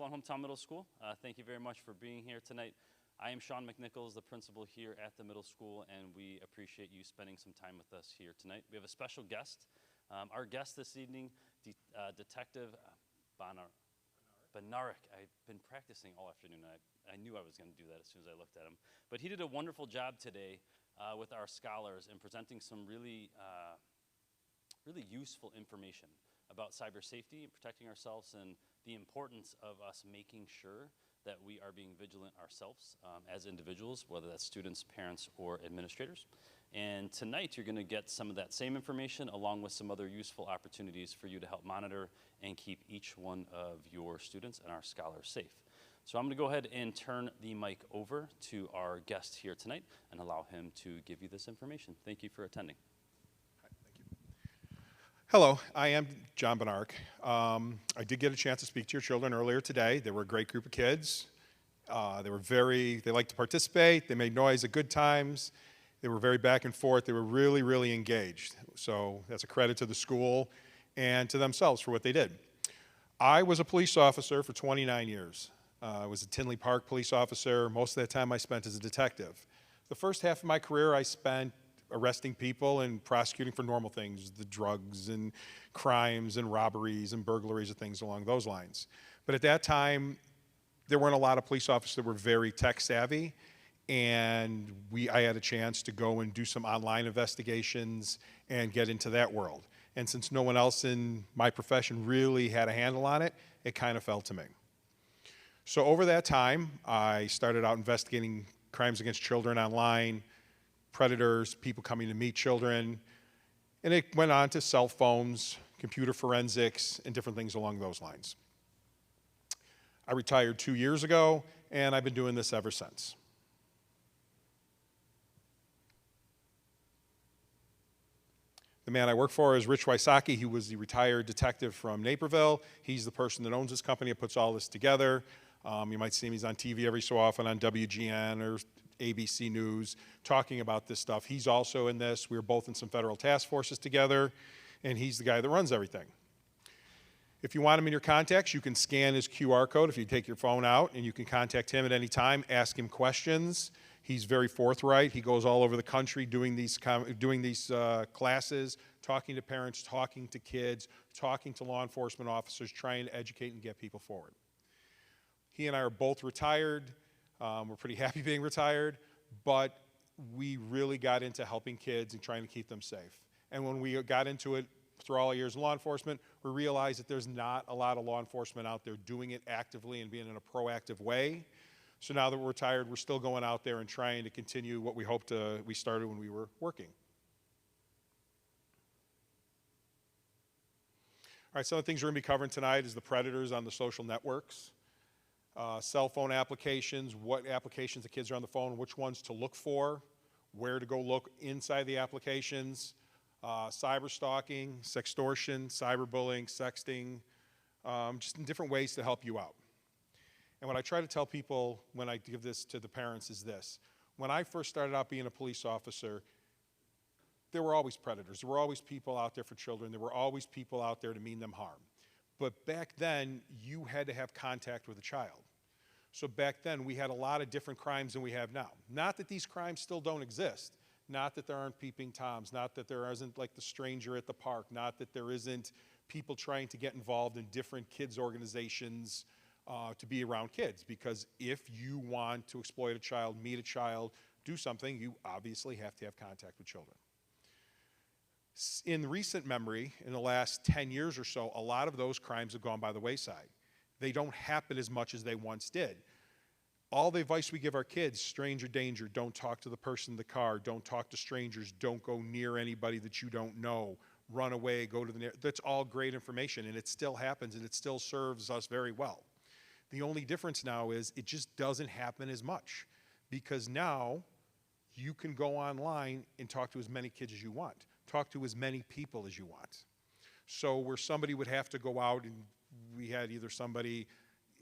On Hometown Middle School. Thank you very much for being here tonight. I am Sean McNichols, the principal here at the middle school, and we appreciate you spending some time with us here tonight. We have a special guest. Our guest this evening, Detective Benarik. I've been practicing all afternoon. I knew I was going to do that as soon as I looked at him. But he did a wonderful job today with our scholars in presenting some really useful information about cyber safety and protecting ourselves and the importance of us making sure that we are being vigilant ourselves as individuals, whether that's students, parents, or administrators. And tonight you're going to get some of that same information along with some other useful opportunities for you to help monitor and keep each one of your students and our scholars safe. So I'm going to go ahead and turn the mic over to our guest here tonight and allow him to give you this information. Thank you for attending. Hello, I am John Benarik. I did get a chance to speak to your children earlier today. They were a great group of kids. They liked to participate. They made noise at good times. They were very back and forth. They were really, really engaged. So that's a credit to the school and to themselves for what they did. I was a police officer for 29 years. I was a Tinley Park police officer. Most of that time I spent as a detective. The first half of my career I spent arresting people and prosecuting for normal things, the drugs and crimes and robberies and burglaries and things along those lines. But at that time, there weren't a lot of police officers that were very tech savvy, and I had a chance to go and do some online investigations and get into that world. And since no one else in my profession really had a handle on it, it kind of fell to me. So over that time, I started out investigating crimes against children online, predators, people coming to meet children, and it went on to cell phones, computer forensics, and different things along those lines. I retired 2 years ago, and I've been doing this ever since. The man I work for is Rich Wysocki. He was the retired detective from Naperville. He's the person that owns this company and puts all this together. You might see him, he's on TV every so often on WGN or ABC News talking about this stuff. He's also in this. We were both in some federal task forces together, and he's the guy that runs everything. If you want him in your contacts, you can scan his QR code if you take your phone out, and you can contact him at any time, ask him questions. He's very forthright. He goes all over the country doing these classes, talking to parents, talking to kids, talking to law enforcement officers, trying to educate and get people forward. He and I are both retired. We're pretty happy being retired, but we really got into helping kids and trying to keep them safe. And when we got into it through all our years in law enforcement, we realized that there's not a lot of law enforcement out there doing it actively and being in a proactive way. So now that we're retired, we're still going out there and trying to continue what we started when we were working. All right, some of the things we're going to be covering tonight is the predators on the social networks. Cell phone applications, what applications the kids are on the phone, which ones to look for, where to go look inside the applications, cyber stalking, sextortion, cyberbullying, sexting, just in different ways to help you out. And what I try to tell people when I give this to the parents is this. When I first started out being a police officer, there were always predators. There were always people out there for children. There were always people out there to mean them harm. But back then, you had to have contact with a child. So back then, we had a lot of different crimes than we have now. Not that these crimes still don't exist. Not that there aren't peeping toms. Not that there isn't like the stranger at the park. Not that there isn't people trying to get involved in different kids' organizations to be around kids. Because if you want to exploit a child, meet a child, do something, you obviously have to have contact with children. In recent memory, in the last 10 years or so, a lot of those crimes have gone by the wayside. They don't happen as much as they once did. All the advice we give our kids, stranger danger, don't talk to the person in the car, don't talk to strangers, don't go near anybody that you don't know, run away, go to the that's all great information, and it still happens, and it still serves us very well. The only difference now is it just doesn't happen as much, because now you can go online and talk to as many kids as you want. Talk to as many people as you want. So where somebody would have to go out and we had either somebody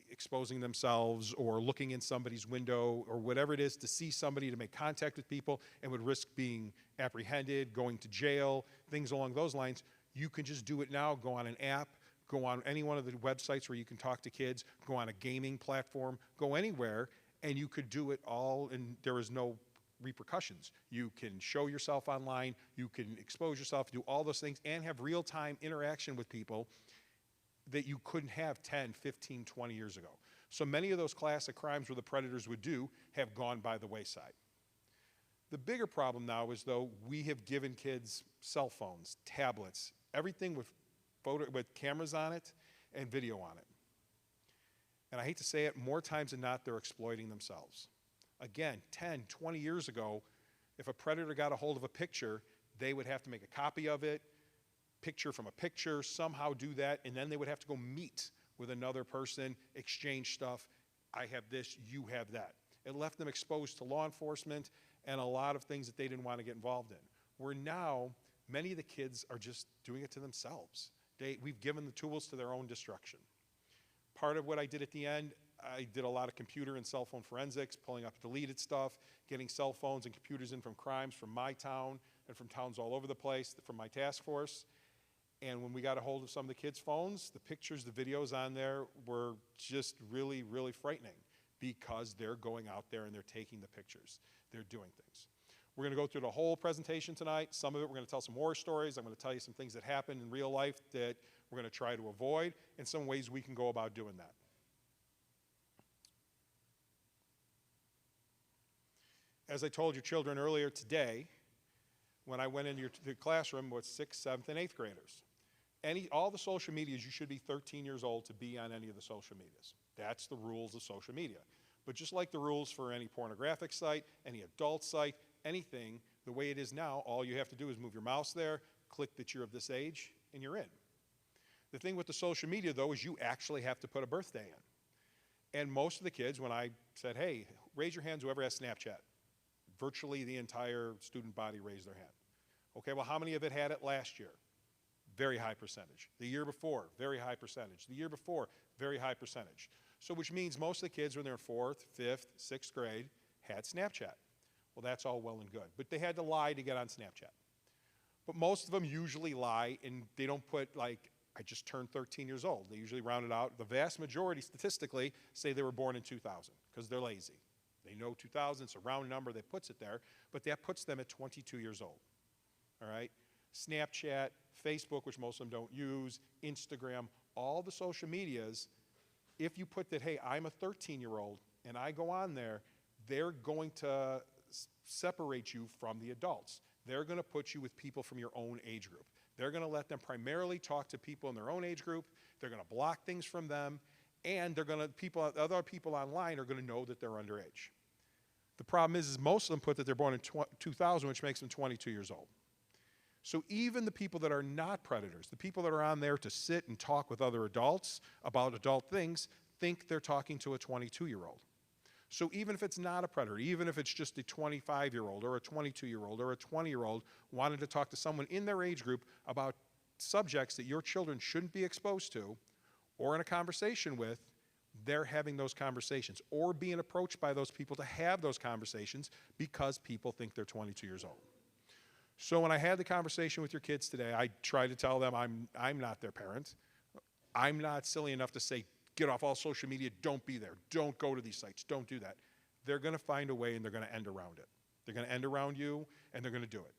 exposing themselves or looking in somebody's window or whatever it is to see somebody to make contact with people and would risk being apprehended, going to jail, things along those lines, you can just do it now, go on an app, go on any one of the websites where you can talk to kids, go on a gaming platform, go anywhere, and you could do it all, and there is no repercussions. You can show yourself online, you can expose yourself, do all those things, and have real-time interaction with people that you couldn't have 10, 15, 20 years ago. So many of those classic crimes where the predators would do have gone by the wayside. The bigger problem now is, though, we have given kids cell phones, tablets, everything with cameras on it and video on it. And I hate to say it, more times than not, they're exploiting themselves. Again, 10, 20 years ago, if a predator got a hold of a picture, they would have to make a copy of it, picture from a picture, somehow do that, and then they would have to go meet with another person, exchange stuff. I have this, you have that. It left them exposed to law enforcement and a lot of things that they didn't want to get involved in. Where now, many of the kids are just doing it to themselves. We've given the tools to their own destruction. Part of what I did at the end, I did a lot of computer and cell phone forensics, pulling up deleted stuff, getting cell phones and computers in from crimes from my town and from towns all over the place, from my task force. And when we got a hold of some of the kids' phones, the pictures, the videos on there were just really, really frightening because they're going out there and they're taking the pictures. They're doing things. We're going to go through the whole presentation tonight. Some of it we're going to tell some horror stories. I'm going to tell you some things that happened in real life that we're going to try to avoid and some ways we can go about doing that. As I told your children earlier today, when I went into the classroom with 6th, 7th, and 8th graders, all the social medias, you should be 13 years old to be on any of the social medias. That's the rules of social media. But just like the rules for any pornographic site, any adult site, anything, the way it is now, all you have to do is move your mouse there, click that you're of this age, and you're in. The thing with the social media, though, is you actually have to put a birthday in. And most of the kids, when I said, hey, raise your hands, whoever has Snapchat, virtually the entire student body raised their hand. Okay, well, how many of it had it last year? Very high percentage. The year before, very high percentage. The year before, very high percentage. So which means most of the kids when they're in 4th, 5th, 6th grade had Snapchat. Well, that's all well and good. But they had to lie to get on Snapchat. But most of them usually lie and they don't put like, I just turned 13 years old. They usually round it out. The vast majority statistically say they were born in 2000 because they're lazy. They know 2000, it's a round number that puts it there, but that puts them at 22 years old. All right? Snapchat, Facebook, which most of them don't use, Instagram, all the social medias, if you put that, hey, I'm a 13-year-old and I go on there, they're going to separate you from the adults. They're going to put you with people from your own age group. They're going to let them primarily talk to people in their own age group. They're going to block things from them, and they're going to other people online are going to know that they're underage. The problem is most of them put that they're born in 2000, which makes them 22 years old. So even the people that are not predators, the people that are on there to sit and talk with other adults about adult things, think they're talking to a 22-year-old. So even if it's not a predator, even if it's just a 25-year-old or a 22-year-old or a 20-year-old wanted to talk to someone in their age group about subjects that your children shouldn't be exposed to or in a conversation with, they're having those conversations or being approached by those people to have those conversations because people think they're 22 years old. So when I had the conversation with your kids today, I tried to tell them I'm not their parent. I'm not silly enough to say, get off all social media, don't be there, don't go to these sites, don't do that. They're going to find a way and they're going to end around it. They're going to end around you and they're going to do it.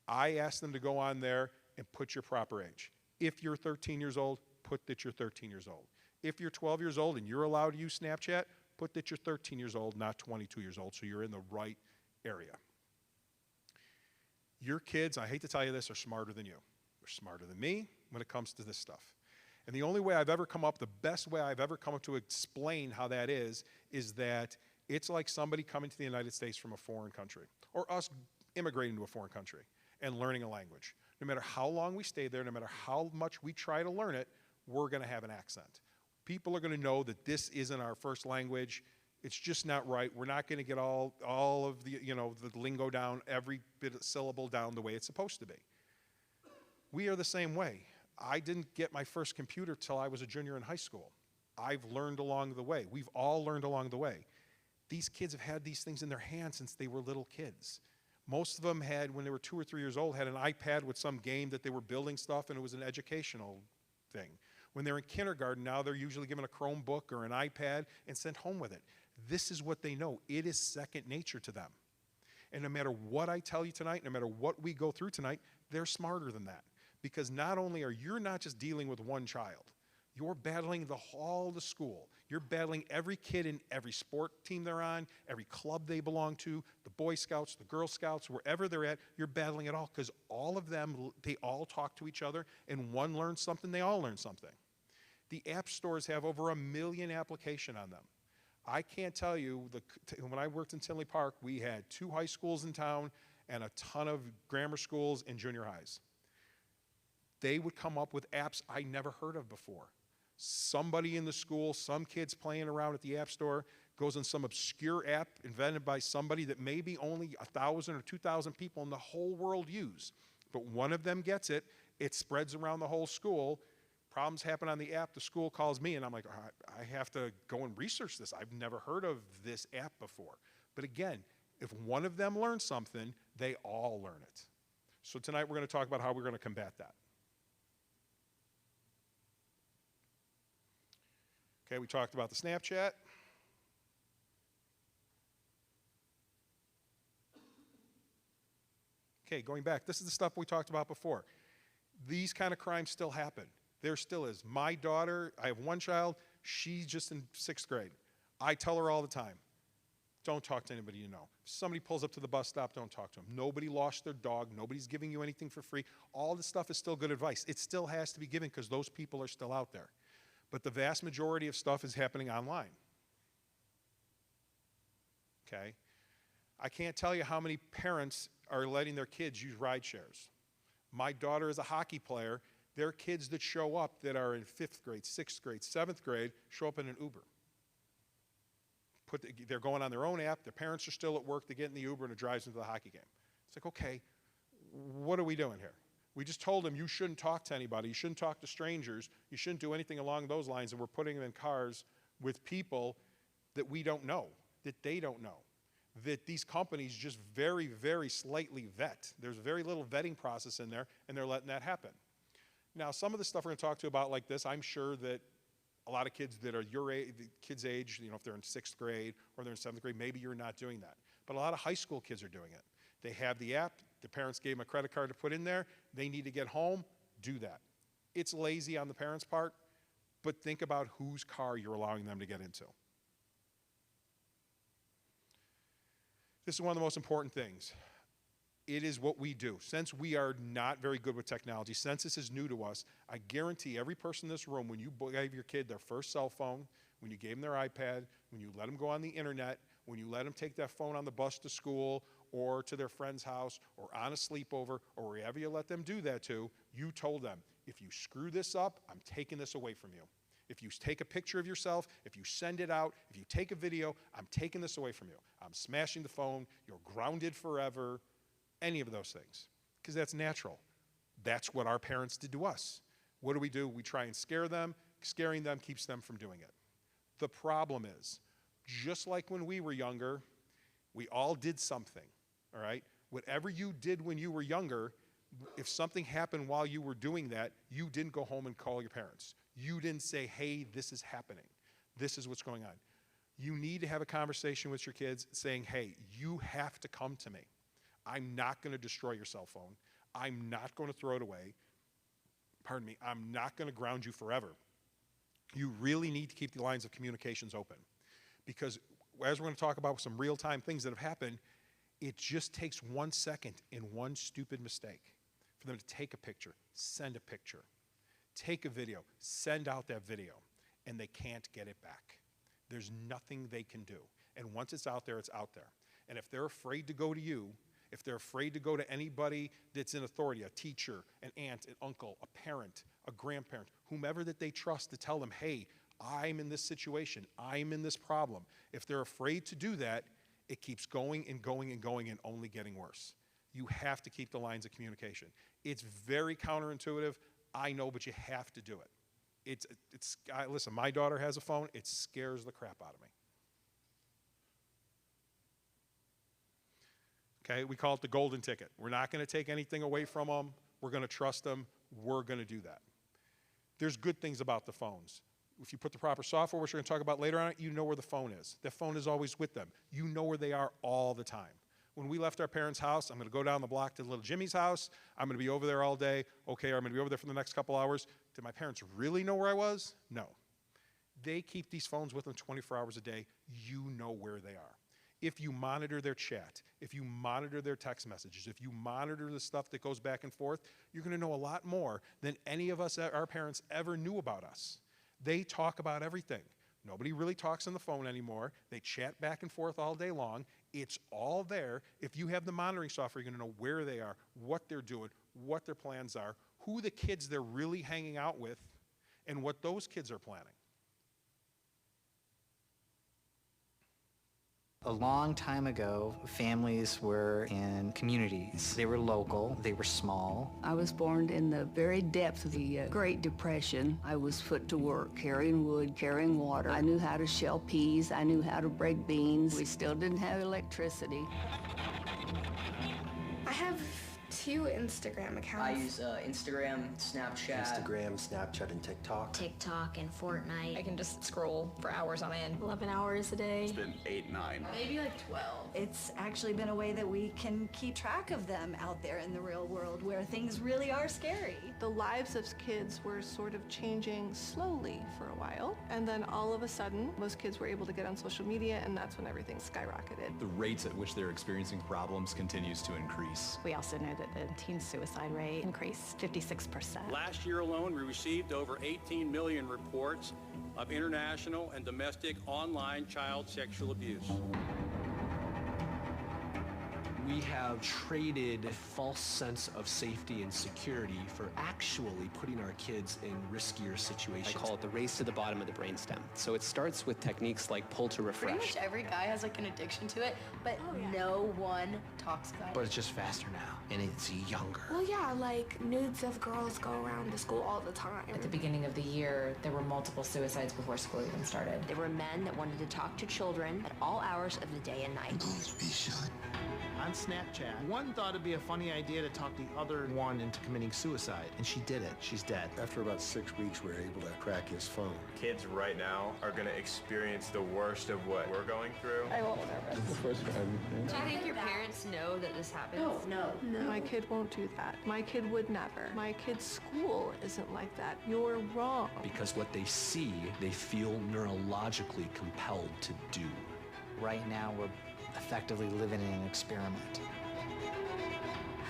I asked them to go on there and put your proper age. If you're 13 years old, put that you're 13 years old. If you're 12 years old and you're allowed to use Snapchat, put that you're 13 years old, not 22 years old, so you're in the right area. Your kids, I hate to tell you this, are smarter than you. They're smarter than me when it comes to this stuff. And the only way I've ever come up, the best way I've ever come up to explain how that is that it's like somebody coming to the United States from a foreign country, or us immigrating to a foreign country and learning a language. No matter how long we stay there, no matter how much we try to learn it, we're going to have an accent. People are going to know that this isn't our first language. It's just not right. We're not going to get all of the, the lingo down, every bit of syllable down the way it's supposed to be. We are the same way. I didn't get my first computer till I was a junior in high school. I've learned along the way. We've all learned along the way. These kids have had these things in their hands since they were little kids. Most of them had, when they were 2 or 3 years old, had an iPad with some game that they were building stuff, and it was an educational thing. When they're in kindergarten, now they're usually given a Chromebook or an iPad and sent home with it. This is what they know. It is second nature to them. And no matter what I tell you tonight, no matter what we go through tonight, they're smarter than that. Because not only are you not just dealing with one child, you're battling all the school. You're battling every kid in every sport team they're on, every club they belong to, the Boy Scouts, the Girl Scouts, wherever they're at, you're battling it all because all of them, they all talk to each other, and one learns something, they all learn something. The app stores have over 1 million applications on them. I can't tell you, when I worked in Tinley Park, we had 2 high schools in town and a ton of grammar schools and junior highs. They would come up with apps I never heard of before. Somebody in the school, some kids playing around at the app store, goes on some obscure app invented by somebody that maybe only 1,000 or 2,000 people in the whole world use. But one of them gets it, it spreads around the whole school, problems happen on the app, the school calls me, and I'm like, I have to go and research this. I've never heard of this app before. But again, if one of them learns something, they all learn it. So tonight we're going to talk about how we're going to combat that. Okay, we talked about the Snapchat. Okay, going back, this is the stuff we talked about before. These kind of crimes still happen. There still is. My daughter, I have one child, she's just in 6th grade. I tell her all the time, don't talk to anybody you know. If somebody pulls up to the bus stop, don't talk to them. Nobody lost their dog. Nobody's giving you anything for free. All this stuff is still good advice. It still has to be given because those people are still out there. But the vast majority of stuff is happening online. Okay? I can't tell you how many parents are letting their kids use ride shares. My daughter is a hockey player. Their kids that show up that are in 5th grade, 6th grade, 7th grade show up in an Uber. They're going on their own app. Their parents are still at work. They get in the Uber and it drives them to the hockey game. It's like, okay, what are we doing here? We just told them you shouldn't talk to anybody. You shouldn't talk to strangers. You shouldn't do anything along those lines. And we're putting them in cars with people that we don't know, that they don't know, that these companies just very, very slightly vet. There's very little vetting process in there, and they're letting that happen. Now, some of the stuff we're going to talk to you about like this, I'm sure that a lot of kids that are your age, the kids' age, if they're in 6th grade or they're in 7th grade, maybe you're not doing that. But a lot of high school kids are doing it. They have the app. The parents gave them a credit card to put in there. They need to get home. Do that. It's lazy on the parents' part, but think about whose car you're allowing them to get into. This is one of the most important things. It is what we do. Since we are not very good with technology, since this is new to us, I guarantee every person in this room, when you gave your kid their first cell phone, when you gave them their iPad, when you let them go on the internet, when you let them take that phone on the bus to school or to their friend's house or on a sleepover or wherever you let them do that to, you told them, if you screw this up, I'm taking this away from you. If you take a picture of yourself, if you send it out, if you take a video, I'm taking this away from you. I'm smashing the phone, you're grounded forever, any of those things, because that's natural. That's what our parents did to us. What do? We try and scare them. Scaring them keeps them from doing it. The problem is, just like when we were younger, we all did something, all right? Whatever you did when you were younger, if something happened while you were doing that, you didn't go home and call your parents. You didn't say, hey, this is happening. This is what's going on. You need to have a conversation with your kids saying, hey, you have to come to me. I'm not going to destroy your cell phone. I'm not going to throw it away. Pardon me, I'm not going to ground you forever. You really need to keep the lines of communications open. Because as we're going to talk about some real-time things that have happened, it just takes 1 second and one stupid mistake for them to take a picture, send a picture, take a video, send out that video, and they can't get it back. There's nothing they can do. And once it's out there, it's out there. And if they're afraid to go to you, if they're afraid to go to anybody that's in authority, a teacher, an aunt, an uncle, a parent, a grandparent, whomever that they trust to tell them, hey, I'm in this situation, I'm in this problem. If they're afraid to do that, it keeps going and going and going and only getting worse. You have to keep the lines of communication. It's very counterintuitive, I know, but you have to do it. Listen, my daughter has a phone, it scares the crap out of me. Okay, we call it the golden ticket. We're not going to take anything away from them. We're going to trust them. We're going to do that. There's good things about the phones. If you put the proper software, which we're going to talk about later on, you know where the phone is. The phone is always with them. You know where they are all the time. When we left our parents' house, I'm going to go down the block to little Jimmy's house. I'm going to be over there all day. Okay, I'm going to be over there for the next couple hours. Did my parents really know where I was? No. They keep these phones with them 24 hours a day. You know where they are. If you monitor their chat, if you monitor their text messages, if you monitor the stuff that goes back and forth, you're going to know a lot more than any of us, our parents, ever knew about us. They talk about everything. Nobody really talks on the phone anymore. They chat back and forth all day long. It's all there. If you have the monitoring software, you're going to know where they are, what they're doing, what their plans are, who the kids they're really hanging out with, and what those kids are planning. A long time ago, families were in communities. They were local, they were small. I was born in the very depths of the Great Depression. I was put to work, carrying wood, carrying water. I knew how to shell peas. I knew how to break beans. We still didn't have electricity. I have 2 Instagram accounts. I use Instagram, Snapchat, and TikTok. TikTok and Fortnite. I can just scroll for hours on end. 11 hours a day. It's been 8, 9. Maybe like 12. It's actually been a way that we can keep track of them out there in the real world where things really are scary. The lives of kids were sort of changing slowly for a while, and then all of a sudden, most kids were able to get on social media, and that's when everything skyrocketed. The rates at which they're experiencing problems continues to increase. We also know that the teen suicide rate increased 56%. Last year alone, we received over 18 million reports of international and domestic online child sexual abuse. We have traded a false sense of safety and security for actually putting our kids in riskier situations. I call it the race to the bottom of the brainstem. So it starts with techniques like pull to refresh. Pretty much every guy has like an addiction to it, but no one talks about it. But it's just faster now, and it's younger. Well, yeah, like nudes of girls go around the school all the time. At the beginning of the year, there were multiple suicides before school even started. There were men that wanted to talk to children at all hours of the day and night. Be shy. On Snapchat, one thought it'd be a funny idea to talk the other one into committing suicide, and she did it. She's dead. After about 6 weeks, we were able to crack his phone. Kids right now are going to experience the worst of what we're going through. I'm a little nervous. The first time. Do you think your parents know that this happens? No. My kid won't do that. My kid would never. My kid's school isn't like that. You're wrong. Because what they see, they feel neurologically compelled to do. Right now, we're effectively living in an experiment.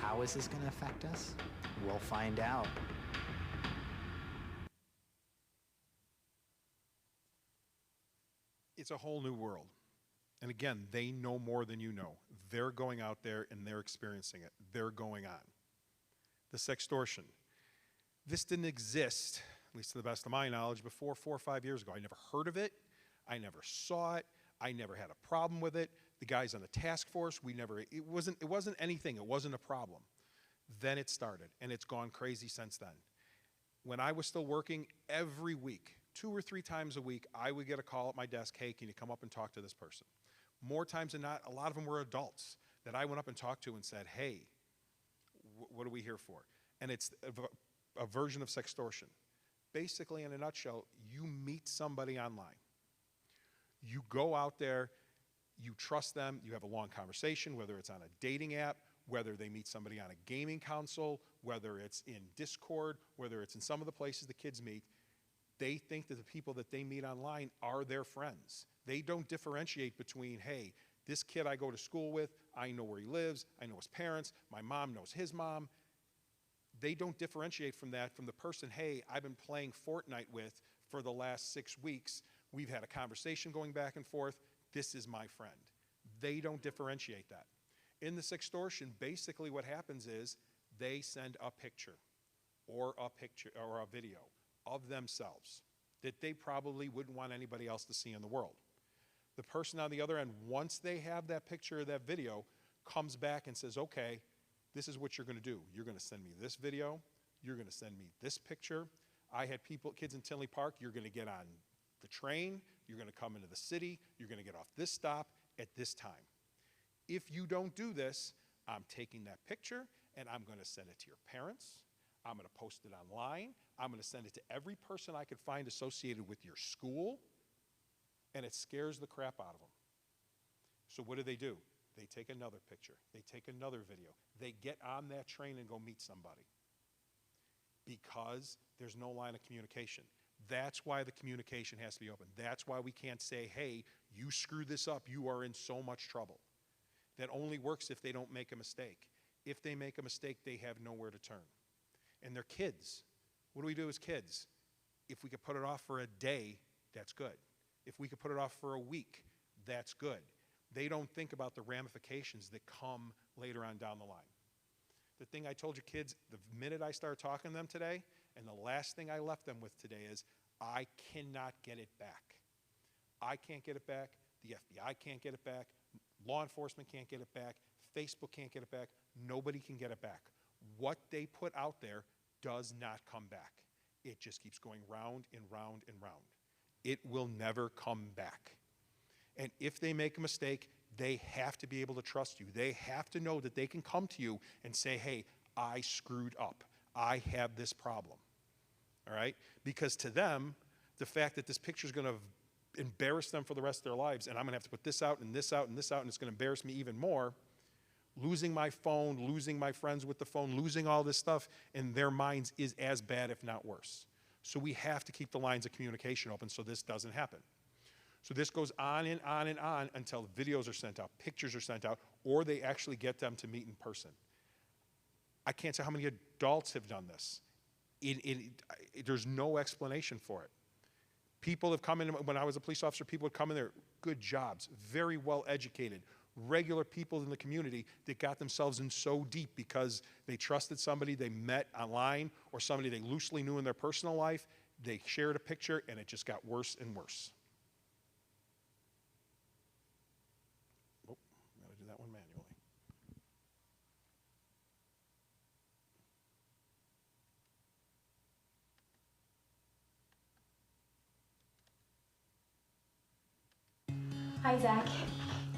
How is this going to affect us? We'll find out. It's a whole new world. And again, they know more than you know. They're going out there and they're experiencing it. They're going on. The sextortion. This didn't exist, at least to the best of my knowledge, before 4 or 5 years ago. I never heard of it. I never saw it. I never had a problem with it. The guys on the task force, it wasn't anything. It wasn't a problem. Then it started, and it's gone crazy since then. When I was still working, every week, 2 or 3 times a week, I would get a call at my desk, hey, can you come up and talk to this person? More times than not, a lot of them were adults that I went up and talked to and said, hey, what are we here for? And it's a version of sextortion. Basically, in a nutshell, you meet somebody online. You go out there, you trust them, you have a long conversation, whether it's on a dating app, whether they meet somebody on a gaming console, whether it's in Discord, whether it's in some of the places the kids meet. They think that the people that they meet online are their friends. They don't differentiate between, hey, this kid I go to school with, I know where he lives, I know his parents, my mom knows his mom. They don't differentiate from that, from the person, hey, I've been playing Fortnite with for the last 6 weeks. We've had a conversation going back and forth. This is my friend. They don't differentiate that. In the sextortion, basically what happens is they send a picture or a video of themselves that they probably wouldn't want anybody else to see in the world. The person on the other end, once they have that picture or that video, comes back and says, okay, this is what you're going to do. You're going to send me this video. You're going to send me this picture. I had kids in Tinley Park, you're going to get on the train, you're going to come into the city, you're going to get off this stop at this time. If you don't do this, I'm taking that picture and I'm going to send it to your parents. I'm going to post it online. I'm going to send it to every person I could find associated with your school, and it scares the crap out of them. So what do? They take another picture. They take another video. They get on that train and go meet somebody because there's no line of communication. That's why the communication has to be open. That's why we can't say, hey, you screw this up, you are in so much trouble. That only works if they don't make a mistake. If they make a mistake, they have nowhere to turn. And they're kids. What do we do as kids? If we could put it off for a day, that's good. If we could put it off for a week, that's good. They don't think about the ramifications that come later on down the line. The thing I told you kids, the minute I started talking to them today, and the last thing I left them with today is, I cannot get it back. I can't get it back. The FBI can't get it back. Law enforcement can't get it back. Facebook can't get it back. Nobody can get it back. What they put out there does not come back. It just keeps going round and round and round. It will never come back. And if they make a mistake, they have to be able to trust you. They have to know that they can come to you and say, hey, I screwed up. I have this problem. All right? Because to them, the fact that this picture is going to embarrass them for the rest of their lives, and I'm going to have to put this out and this out and this out, and it's going to embarrass me even more, losing my phone, losing my friends with the phone, losing all this stuff in their minds is as bad, if not worse. So we have to keep the lines of communication open so this doesn't happen. So this goes on and on and on until videos are sent out, pictures are sent out, or they actually get them to meet in person. I can't say how many adults have done this. There's no explanation for it. People have come in, when I was a police officer, people would come in there, good jobs, very well educated, regular people in the community that got themselves in so deep because they trusted somebody they met online or somebody they loosely knew in their personal life. They shared a picture and it just got worse and worse. Oh, I'm going to do that one manually. Hi, Zach.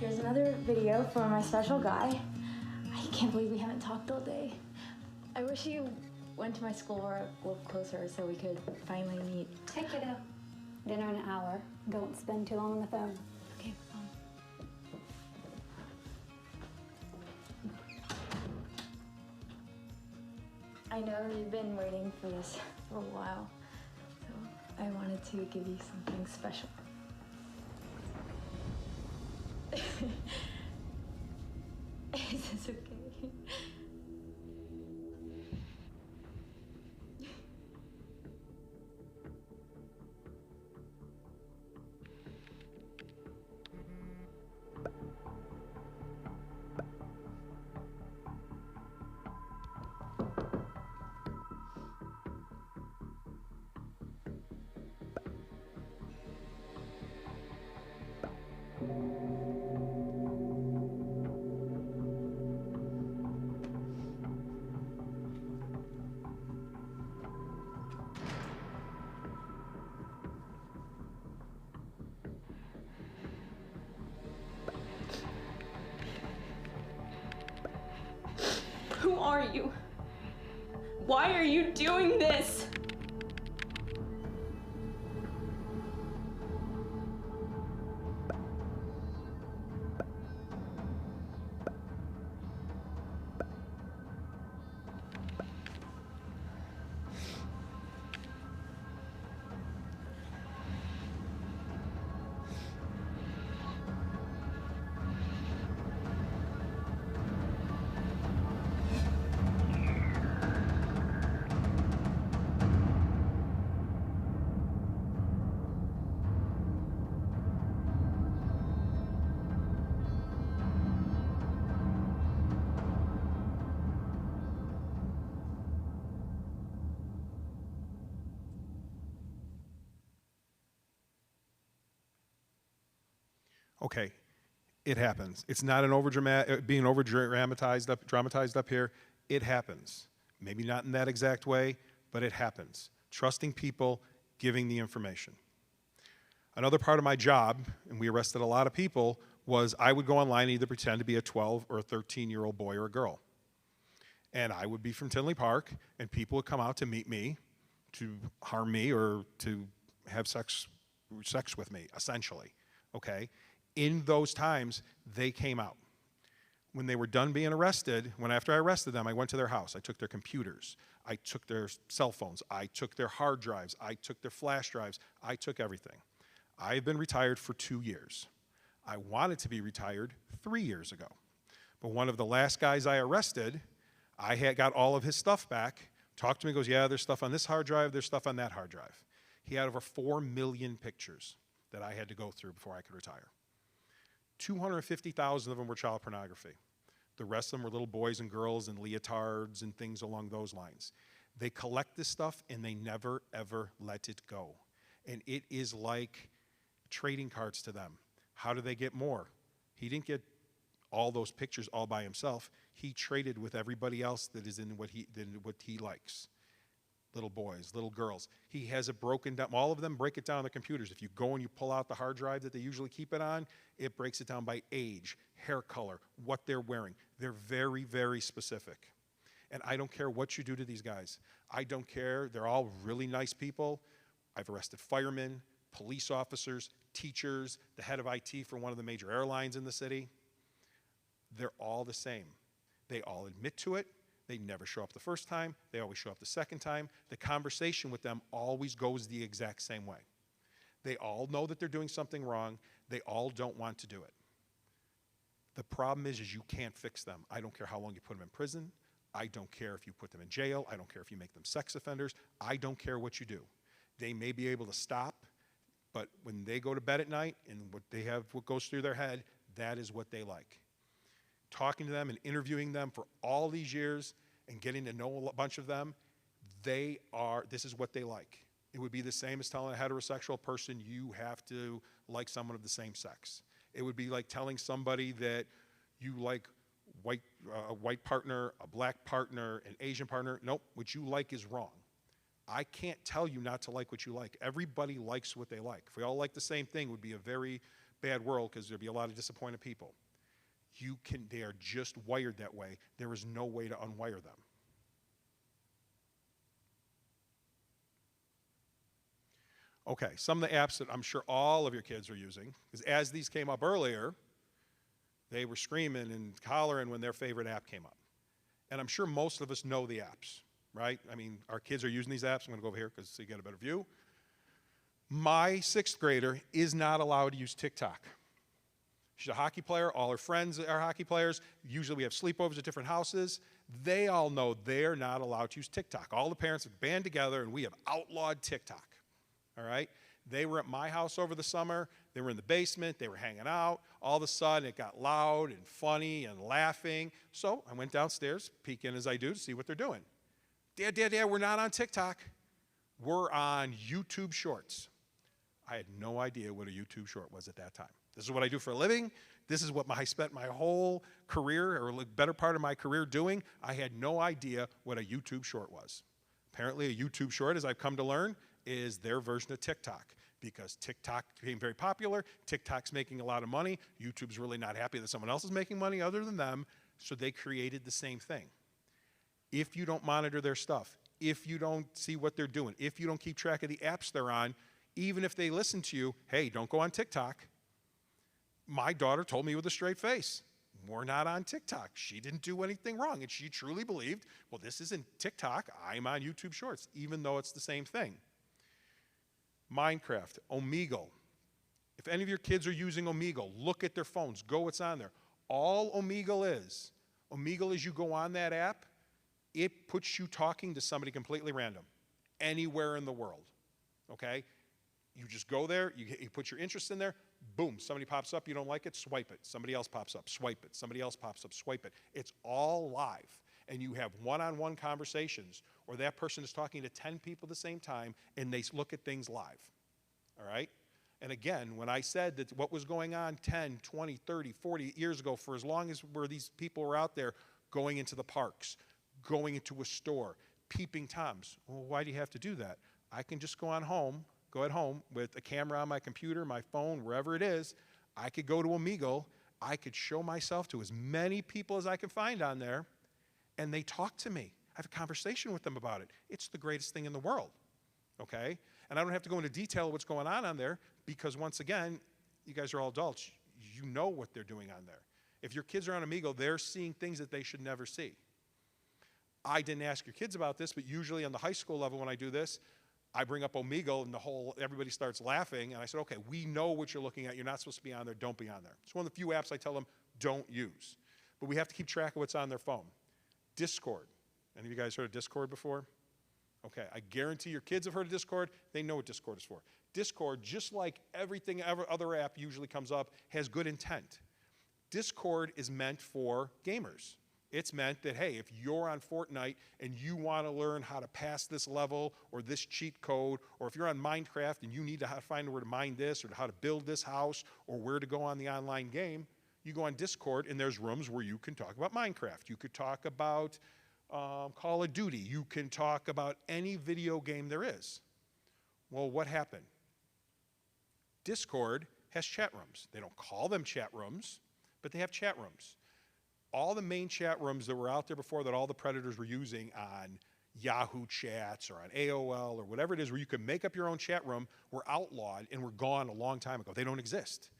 Here's another video for my special guy. I can't believe we haven't talked all day. I wish you went to my school or a little closer so we could finally meet. Hey, kiddo. Dinner in an hour. Don't spend too long on the phone. Okay, I know you've been waiting for this for a while, so I wanted to give you something special. Is this okay? Who are you? Why are you doing this? Okay, it happens. It's not an being dramatized up here. It happens. Maybe not in that exact way, but it happens. Trusting people, giving the information. Another part of my job, and we arrested a lot of people, was I would go online and either pretend to be a 12 or a 13-year-old boy or a girl. And I would be from Tinley Park, and people would come out to meet me to harm me or to have sex with me, essentially, okay? In those times, they came out. When they were done being arrested, after I arrested them, I went to their house. I took their computers. I took their cell phones. I took their hard drives. I took their flash drives. I took everything. I've been retired for 2 years. I wanted to be retired 3 years ago. But one of the last guys I arrested, I had got all of his stuff back, talked to me, goes, yeah, there's stuff on this hard drive, there's stuff on that hard drive. He had over 4 million pictures that I had to go through before I could retire. 250,000 of them were child pornography. The rest of them were little boys and girls and leotards and things along those lines. They collect this stuff and they never, ever let it go. And it is like trading cards to them. How do they get more? He didn't get all those pictures all by himself. He traded with everybody else that is in what he likes. Little boys, little girls. He has it broken down. All of them break it down on their computers. If you go and you pull out the hard drive that they usually keep it on, it breaks it down by age, hair color, what they're wearing. They're very, very specific. And I don't care what you do to these guys. I don't care. They're all really nice people. I've arrested firemen, police officers, teachers, the head of IT for one of the major airlines in the city. They're all the same. They all admit to it. They never show up the first time. They always show up the second time. The conversation with them always goes the exact same way. They all know that they're doing something wrong. They all don't want to do it. The problem is you can't fix them. I don't care how long you put them in prison. I don't care if you put them in jail. I don't care if you make them sex offenders. I don't care what you do. They may be able to stop, but when they go to bed at night and what goes through their head, that is what they like. Talking to them and interviewing them for all these years and getting to know a bunch of them, this is what they like. It would be the same as telling a heterosexual person you have to like someone of the same sex. It would be like telling somebody that you like a white partner, a black partner, an Asian partner. Nope, what you like is wrong. I can't tell you not to like what you like. Everybody likes what they like. If we all like the same thing, it would be a very bad world because there'd be a lot of disappointed people. They are just wired that way. There is no way to unwire them. Okay, some of the apps that I'm sure all of your kids are using, because as these came up earlier, they were screaming and hollering when their favorite app came up. And I'm sure most of us know the apps, right? I mean, our kids are using these apps. I'm going to go over here so you get a better view. My 6th grader is not allowed to use TikTok. She's a hockey player. All her friends are hockey players. Usually we have sleepovers at different houses. They all know they're not allowed to use TikTok. All the parents have band together, and we have outlawed TikTok. All right? They were at my house over the summer. They were in the basement. They were hanging out. All of a sudden, it got loud and funny and laughing. So I went downstairs, peek in as I do, to see what they're doing. Dad, we're not on TikTok. We're on YouTube Shorts. I had no idea what a YouTube Short was at that time. This is what I do for a living. This is what I spent my whole career, or the better part of my career, doing. I had no idea what a YouTube Short was. Apparently, a YouTube Short, as I've come to learn, is their version of TikTok. Because TikTok became very popular, TikTok's making a lot of money, YouTube's really not happy that someone else is making money other than them, so they created the same thing. If you don't monitor their stuff, if you don't see what they're doing, if you don't keep track of the apps they're on, even if they listen to you, hey, don't go on TikTok. My daughter told me with a straight face, we're not on TikTok. She didn't do anything wrong, and she truly believed, well, this isn't TikTok, I'm on YouTube Shorts, even though it's the same thing. Minecraft, Omegle. If any of your kids are using Omegle, look at their phones, go what's on there. All Omegle is you go on that app, it puts you talking to somebody completely random, anywhere in the world, okay? You just go there, you put your interest in there, boom, somebody pops up, you don't like it, swipe it. Somebody else pops up, swipe it. Somebody else pops up, swipe it. It's all live. And you have one-on-one conversations, or that person is talking to 10 people at the same time, and they look at things live, all right? And again, when I said that what was going on 10, 20, 30, 40 years ago, for as long as these people were out there going into the parks, going into a store, peeping Toms, well, why do you have to do that? I can just go at home with a camera on my computer, my phone, wherever it is. I could go to Omegle. I could show myself to as many people as I can find on there, and they talk to me. I have a conversation with them about it. It's the greatest thing in the world. okay? And I don't have to go into detail of what's going on there because once again, you guys are all adults. You know what they're doing on there. If your kids are on Amigo, they're seeing things that they should never see. I didn't ask your kids about this, but usually on the high school level when I do this, I bring up Omegle and everybody starts laughing, and I said, okay, we know what you're looking at. You're not supposed to be on there. Don't be on there. It's one of the few apps I tell them don't use. But we have to keep track of what's on their phone. Discord. Any of you guys heard of Discord before? Okay, I guarantee your kids have heard of Discord. They know what Discord is for. Discord, just like everything other app usually comes up, has good intent. Discord is meant for gamers. It's meant that, hey, if you're on Fortnite and you want to learn how to pass this level or this cheat code, or if you're on Minecraft and you need to find where to mine this or how to build this house or where to go on the online game, you go on Discord and there's rooms where you can talk about Minecraft. You could talk about Call of Duty. You can talk about any video game there is. Well, what happened? Discord has chat rooms. They don't call them chat rooms, but they have chat rooms. All the main chat rooms that were out there before that all the predators were using on Yahoo chats or on AOL or whatever it is where you can make up your own chat room were outlawed and were gone a long time ago. They don't exist.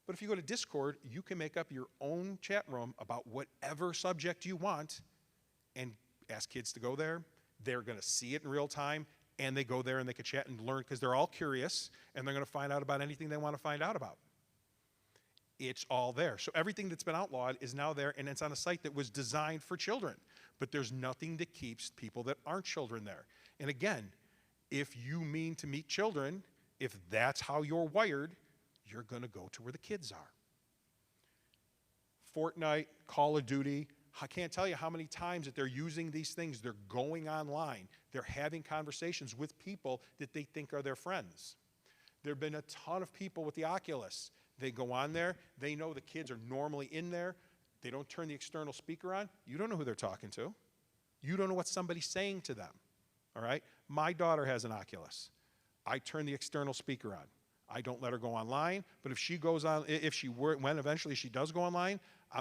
But if you go to Discord, you can make up your own chat room about whatever subject you want and ask kids to go there. They're going to see it in real time, and they go there and they can chat and learn because they're all curious, and they're going to find out about anything they want to find out about. It's all there. So everything that's been outlawed is now there, and it's on a site that was designed for children. But there's nothing that keeps people that aren't children there. And again, if you mean to meet children, if that's how you're wired, you're going to go to where the kids are. Fortnite, Call of Duty, I can't tell you how many times that they're using these things. They're going online. They're having conversations with people that they think are their friends. There have been a ton of people with the Oculus. They go on there. They know the kids are normally in there. They don't turn the external speaker on. You don't know who they're talking to. You don't know what somebody's saying to them. All right? My daughter has an Oculus. I turn the external speaker on. I don't let her go online, but if she goes on, when eventually she does go online,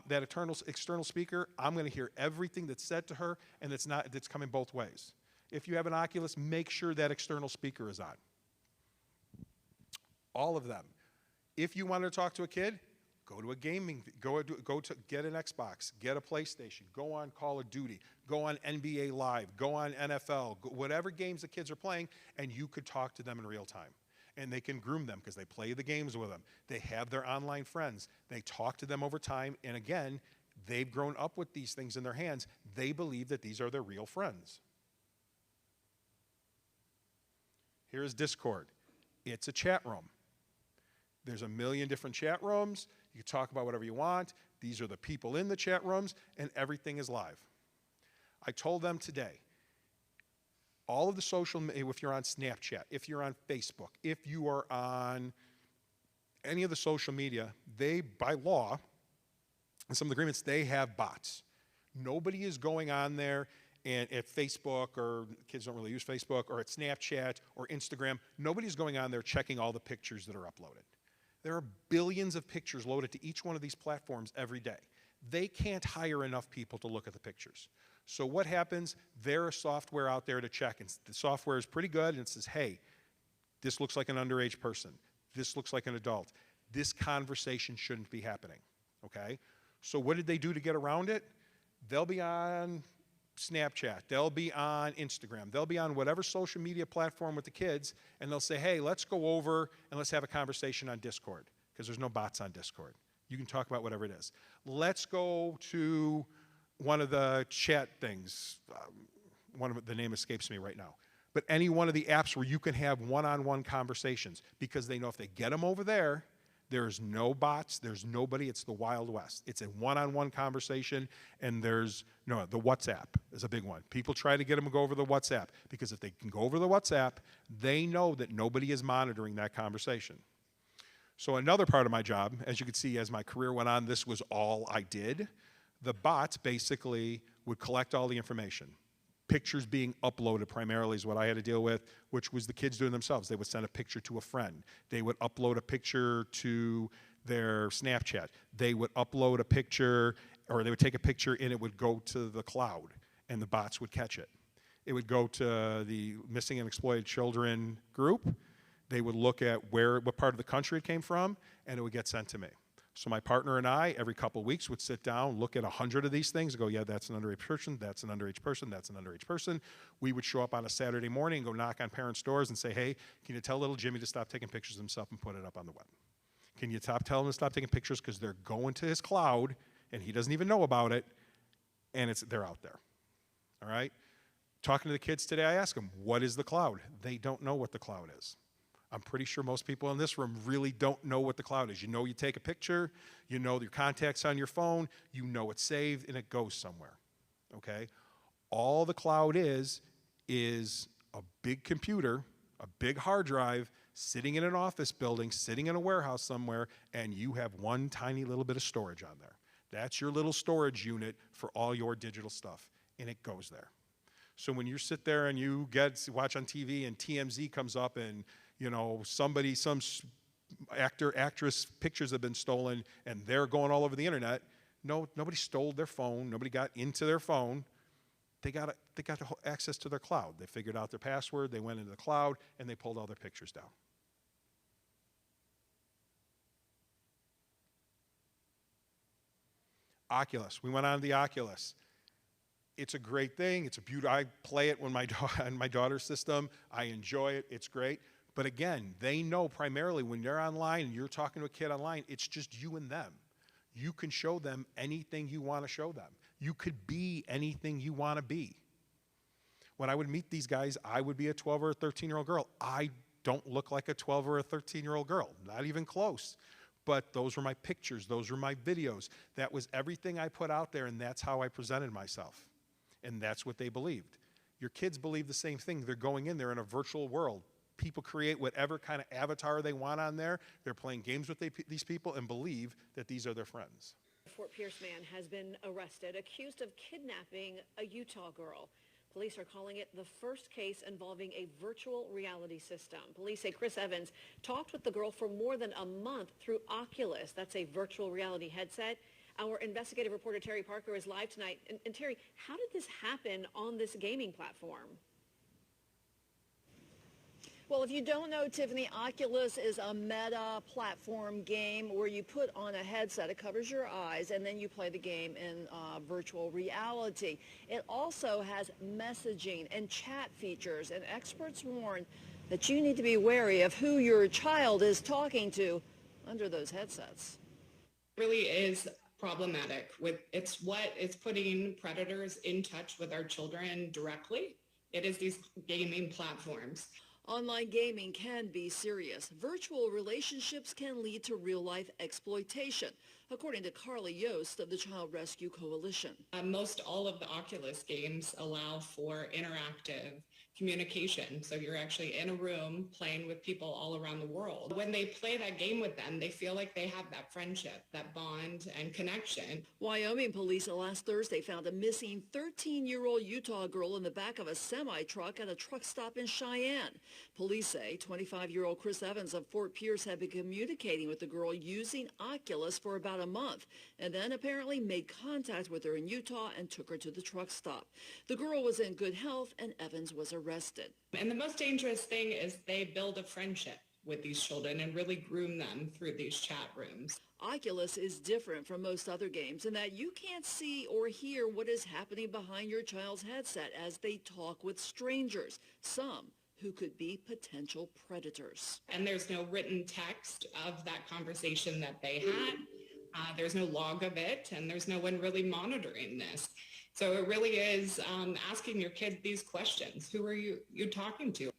that external speaker, I'm going to hear everything that's said to her, and that's coming both ways. If you have an Oculus, make sure that external speaker is on. All of them. If you want to talk to a kid, go to a gaming, go to get an Xbox, get a PlayStation, go on Call of Duty, go on NBA Live, go on NFL, whatever games the kids are playing, and you could talk to them in real time. And they can groom them because they play the games with them. They have their online friends. They talk to them over time, and again, they've grown up with these things in their hands. They believe that these are their real friends. Here's Discord. It's a chat room. There's a million different chat rooms. You can talk about whatever you want. These are the people in the chat rooms, and everything is live. I told them today, all of the social, if you're on Snapchat, if you're on Facebook, if you are on any of the social media, they, by law, in some of the agreements, they have bots. Nobody is going on there and at Facebook, or kids don't really use Facebook, or at Snapchat or Instagram. Nobody's going on there checking all the pictures that are uploaded. There are billions of pictures loaded to each one of these platforms every day. They can't hire enough people to look at the pictures. So what happens? There's software out there to check, and the software is pretty good, and it says, hey, this looks like an underage person. This looks like an adult. This conversation shouldn't be happening, okay? So what did they do to get around it? They'll be on Snapchat. They'll be on Instagram. They'll be on whatever social media platform with the kids, and they'll say, hey, let's go over and let's have a conversation on Discord, because there's no bots on Discord. You can talk about whatever it is. Let's go to one of the chat things. The name escapes me right now. But any one of the apps where you can have one-on-one conversations, because they know if they get them over there, there's no bots, there's nobody, it's the Wild West. It's a one-on-one conversation, and the WhatsApp is a big one. People try to get them to go over the WhatsApp, because if they can go over the WhatsApp, they know that nobody is monitoring that conversation. So another part of my job, as you can see, as my career went on, this was all I did. The bots basically would collect all the information. Pictures being uploaded primarily is what I had to deal with, which was the kids doing themselves. They would send a picture to a friend. They would upload a picture to their Snapchat. They would upload a picture, or they would take a picture and it would go to the cloud, and the bots would catch it. It would go to the missing and exploited children group. They would look at what part of the country it came from, and it would get sent to me. So my partner and I, every couple of weeks, would sit down, look at 100 of these things, and go, yeah, that's an underage person, that's an underage person, that's an underage person. We would show up on a Saturday morning and go knock on parents' doors and say, hey, can you tell little Jimmy to stop taking pictures of himself and put it up on the web? Can you tell him to stop taking pictures because they're going to his cloud, and he doesn't even know about it, and they're out there, all right? Talking to the kids today, I ask them, what is the cloud? They don't know what the cloud is. I'm pretty sure most people in this room really don't know what the cloud is. You know you take a picture, you know your contacts on your phone, you know it's saved, and it goes somewhere, okay? All the cloud is a big computer, a big hard drive, sitting in an office building, sitting in a warehouse somewhere, and you have one tiny little bit of storage on there. That's your little storage unit for all your digital stuff, and it goes there. So when you sit there and you watch on TV and TMZ comes up and, you know, some actor, actress pictures have been stolen and they're going all over the internet. No, nobody stole their phone. Nobody got into their phone. They got access to their cloud. They figured out their password. They went into the cloud and they pulled all their pictures down. Oculus. We went on the Oculus. It's a great thing. It's a beauty. I play it on my daughter's system. I enjoy it. It's great. But again, they know primarily when you're online and you're talking to a kid online, it's just you and them. You can show them anything you want to show them. You could be anything you want to be. When I would meet these guys, I would be a 12 or a 13-year-old girl. I don't look like a 12 or a 13-year-old girl, not even close. But those were my pictures. Those were my videos. That was everything I put out there, and that's how I presented myself. And that's what they believed. Your kids believe the same thing. They're going in there in a virtual world. People create whatever kind of avatar they want on there. They're playing games with these people and believe that these are their friends. A Fort Pierce man has been arrested, accused of kidnapping a Utah girl. Police are calling it the first case involving a virtual reality system. Police say Chris Evans talked with the girl for more than a month through Oculus. That's a virtual reality headset. Our investigative reporter Terry Parker is live tonight. And Terry, how did this happen on this gaming platform? Well, if you don't know, Tiffany, Oculus is a meta platform game where you put on a headset, it covers your eyes, and then you play the game in virtual reality. It also has messaging and chat features, and experts warn that you need to be wary of who your child is talking to under those headsets. It really is problematic. It's what is putting predators in touch with our children directly. It is these gaming platforms. Online gaming can be serious. Virtual relationships can lead to real-life exploitation, according to Carly Yost of the Child Rescue Coalition. Most all of the Oculus games allow for interactive communication. So you're actually in a room playing with people all around the world. When they play that game with them, they feel like they have that friendship, that bond and connection. Wyoming police last Thursday found a missing 13-year-old Utah girl in the back of a semi-truck at a truck stop in Cheyenne. Police say 25-year-old Chris Evans of Fort Pierce had been communicating with the girl using Oculus for about a month and then apparently made contact with her in Utah and took her to the truck stop. The girl was in good health and Evans was arrested. And the most dangerous thing is they build a friendship with these children and really groom them through these chat rooms. Oculus is different from most other games in that you can't see or hear what is happening behind your child's headset as they talk with strangers, some who could be potential predators. And there's no written text of that conversation that they had. There's no log of it, and there's no one really monitoring this. So it really is asking your kids these questions. Who are you talking to?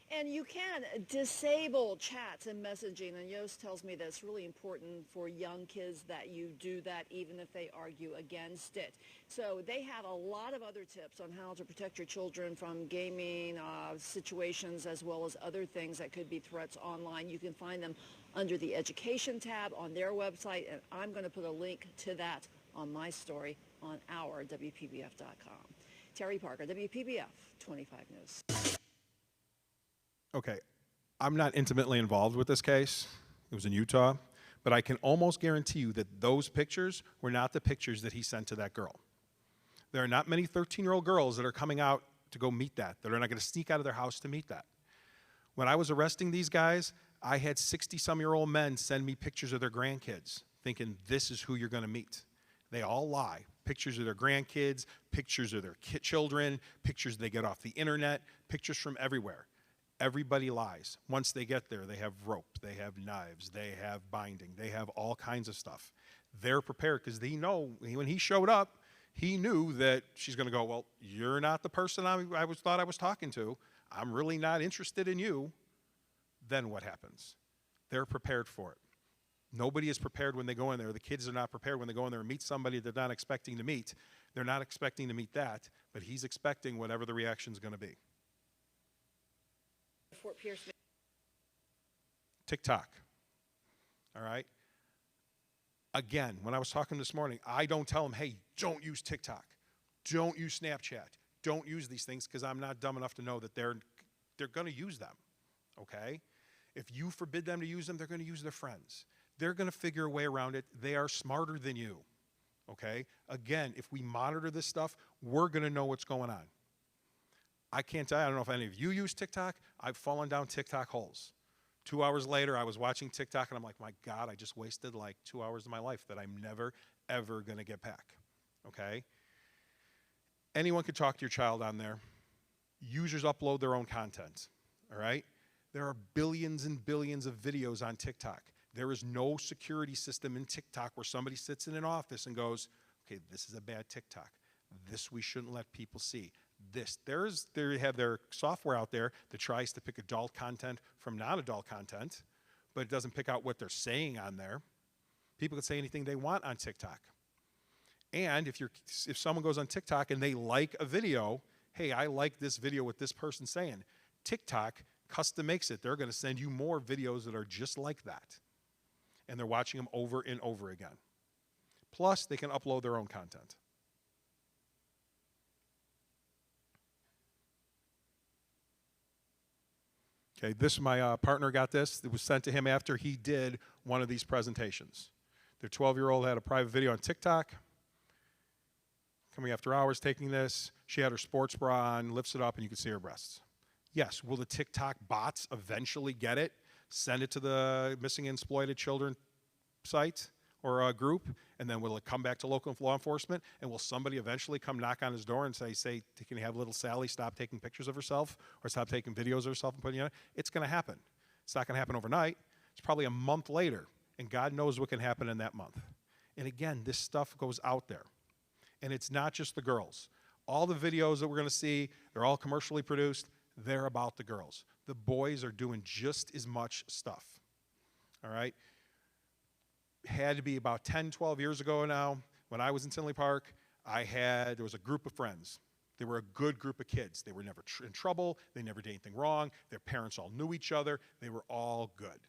And you can disable chats and messaging, and Yost tells me that's really important for young kids that you do that even if they argue against it. So they have a lot of other tips on how to protect your children from gaming situations as well as other things that could be threats online. You can find them under the Education tab on their website, and I'm going to put a link to that on my story on our WPBF.com. Terry Parker, WPBF 25 News. Okay, I'm not intimately involved with this case. It was in Utah, but I can almost guarantee you that those pictures were not the pictures that he sent to that girl. There are not many 13-year-old girls that are coming out to go meet that are not going to sneak out of their house to meet that. When I was arresting these guys, I had 60-some-year-old men send me pictures of their grandkids, thinking this is who you're going to meet. They all lie. Pictures of their grandkids, pictures of their children, pictures they get off the internet, pictures from everywhere. Everybody lies. Once they get there, they have rope, they have knives, they have binding, they have all kinds of stuff. They're prepared because they know when he showed up, he knew that she's going to go, well, you're not the person I thought I was talking to. I'm really not interested in you. Then what happens? They're prepared for it. Nobody is prepared when they go in there. The kids are not prepared when they go in there and meet somebody they're not expecting to meet. They're not expecting to meet that, but he's expecting whatever the reaction is going to be. Fort Pierce. TikTok. All right? Again, when I was talking this morning, I don't tell them, hey, don't use TikTok. Don't use Snapchat. Don't use these things because I'm not dumb enough to know that they're going to use them. Okay? If you forbid them to use them, they're going to use their friends. They're going to figure a way around it. They are smarter than you. Okay? Again, if we monitor this stuff, we're going to know what's going on. I can't tell you, I don't know if any of you use TikTok. I've fallen down TikTok holes. 2 hours later, I was watching TikTok, and I'm like, my God, I just wasted like 2 hours of my life that I'm never, ever going to get back. Okay? Anyone could talk to your child on there. Users upload their own content. All right? There are billions and billions of videos on TikTok. There is no security system in TikTok where somebody sits in an office and goes, okay, this is a bad TikTok. This we shouldn't let people see. They have their software out there that tries to pick adult content from non-adult content, but it doesn't pick out what they're saying on there. People can say anything they want on TikTok. And if someone goes on TikTok and they like a video, hey, I like this video with this person saying, TikTok custom makes it. They're going to send you more videos that are just like that. And they're watching them over and over again. Plus, they can upload their own content. Okay, my partner got this. It was sent to him after he did one of these presentations. Their 12-year-old had a private video on TikTok. Coming after hours taking this, she had her sports bra on, lifts it up, and you can see her breasts. Yes, will the TikTok bots eventually get it, send it to the missing and exploited children site or group, and then will it come back to local law enforcement, and will somebody eventually come knock on his door and say, can you have little Sally stop taking pictures of herself or stop taking videos of herself and putting it on? It's going to happen. It's not going to happen overnight. It's probably a month later, and God knows what can happen in that month. And again, this stuff goes out there. And it's not just the girls. All the videos that we're going to see, they're all commercially produced. They're about the girls. The boys are doing just as much stuff. All right? Had to be about 10, 12 years ago now, when I was in Tinley Park, there was a group of friends. They were a good group of kids. They were never in trouble. They never did anything wrong. Their parents all knew each other. They were all good.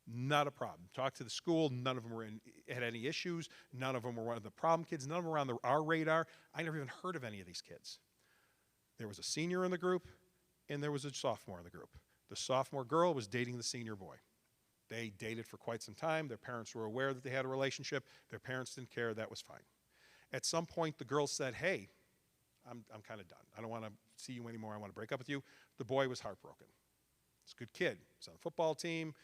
Not a problem. Talked to the school. None of them had any issues. None of them were one of the problem kids. None of them were on our radar. I never even heard of any of these kids. There was a senior in the group, and there was a sophomore in the group. The sophomore girl was dating the senior boy. They dated for quite some time. Their parents were aware that they had a relationship. Their parents didn't care. That was fine. At some point, the girl said, hey, I'm kind of done. I don't want to see you anymore. I want to break up with you. The boy was heartbroken. He's a good kid. He's on the football team,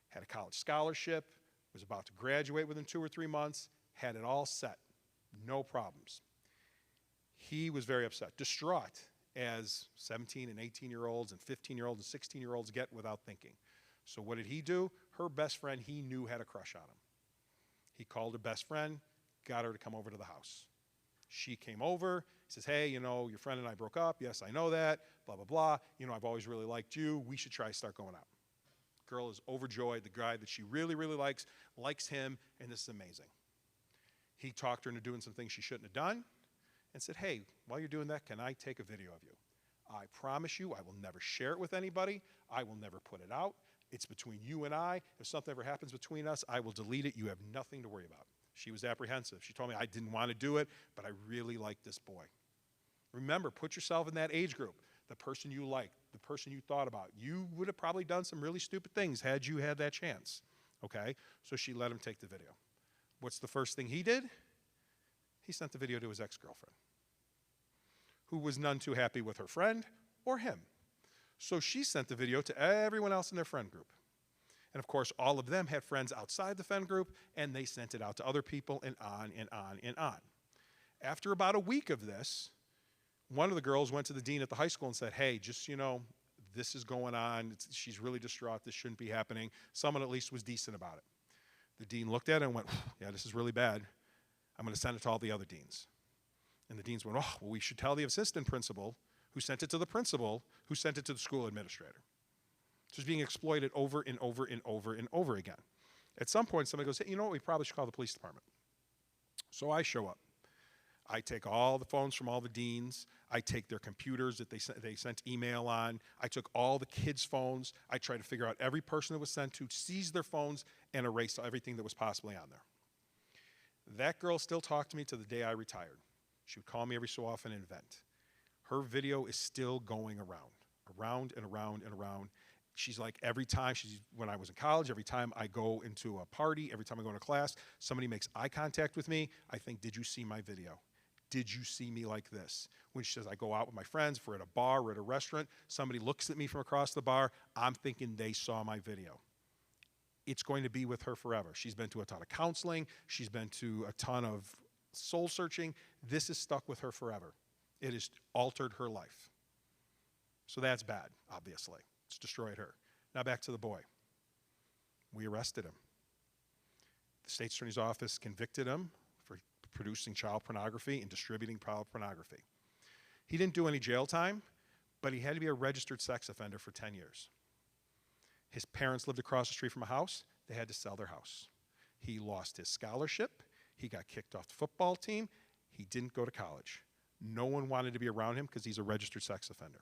had a college scholarship, was about to graduate within 2 or 3 months, had it all set. No problems. He was very upset, distraught, as 17 and 18-year-olds and 15-year-olds and 16-year-olds get without thinking. So what did he do? Her best friend he knew had a crush on him. He called her best friend, got her to come over to the house. She came over, says, hey, your friend and I broke up. Yes, I know that, blah, blah, blah. I've always really liked you. We should try to start going out. Girl is overjoyed. The guy that she really, really likes him, and this is amazing. He talked her into doing some things she shouldn't have done and said, hey, while you're doing that, can I take a video of you? I promise you I will never share it with anybody. I will never put it out. It's between you and I. If something ever happens between us, I will delete it. You have nothing to worry about. She was apprehensive. She told me, I didn't want to do it, but I really like this boy. Remember, put yourself in that age group. The person you liked, the person you thought about. You would have probably done some really stupid things had you had that chance. Okay? So she let him take the video. What's the first thing he did? He sent the video to his ex-girlfriend. who was none too happy with her friend or him. So she sent the video to everyone else in their friend group. And of course, all of them had friends outside the friend group, and they sent it out to other people, and on and on and on. After about a week of this, one of the girls went to the dean at the high school and said, hey, just so you know, this is going on. She's really distraught. This shouldn't be happening. Someone at least was decent about it. The dean looked at it and went, yeah, this is really bad. I'm going to send it to all the other deans. And the deans went, oh, well, we should tell the assistant principal, who sent it to the principal, who sent it to the school administrator. So it's being exploited over and over and over and over again. At some point, somebody goes, hey, you know what, we probably should call the police department. So I show up. I take all the phones from all the deans. I take their computers that they sent email on. I took all the kids' phones. I tried to figure out every person that was sent to, seize their phones, and erase everything that was possibly on there. That girl still talked to me to the day I retired. She would call me every so often and vent. Her video is still going around and around and around. She's like, every time, when I was in college, every time I go into a party, every time I go into class, somebody makes eye contact with me, I think, did you see my video? Did you see me like this? When she says, I go out with my friends, if we're at a bar or at a restaurant, somebody looks at me from across the bar, I'm thinking they saw my video. It's going to be with her forever. She's been to a ton of counseling. She's been to a ton of soul searching. This is stuck with her forever. It has altered her life. So that's bad, obviously. It's destroyed her. Now back to the boy. We arrested him. The state attorney's office convicted him for producing child pornography and distributing child pornography. He didn't do any jail time, but he had to be a registered sex offender for 10 years. His parents lived across the street from a house. They had to sell their house. He lost his scholarship. He got kicked off the football team. He didn't go to college. No one wanted to be around him because he's a registered sex offender.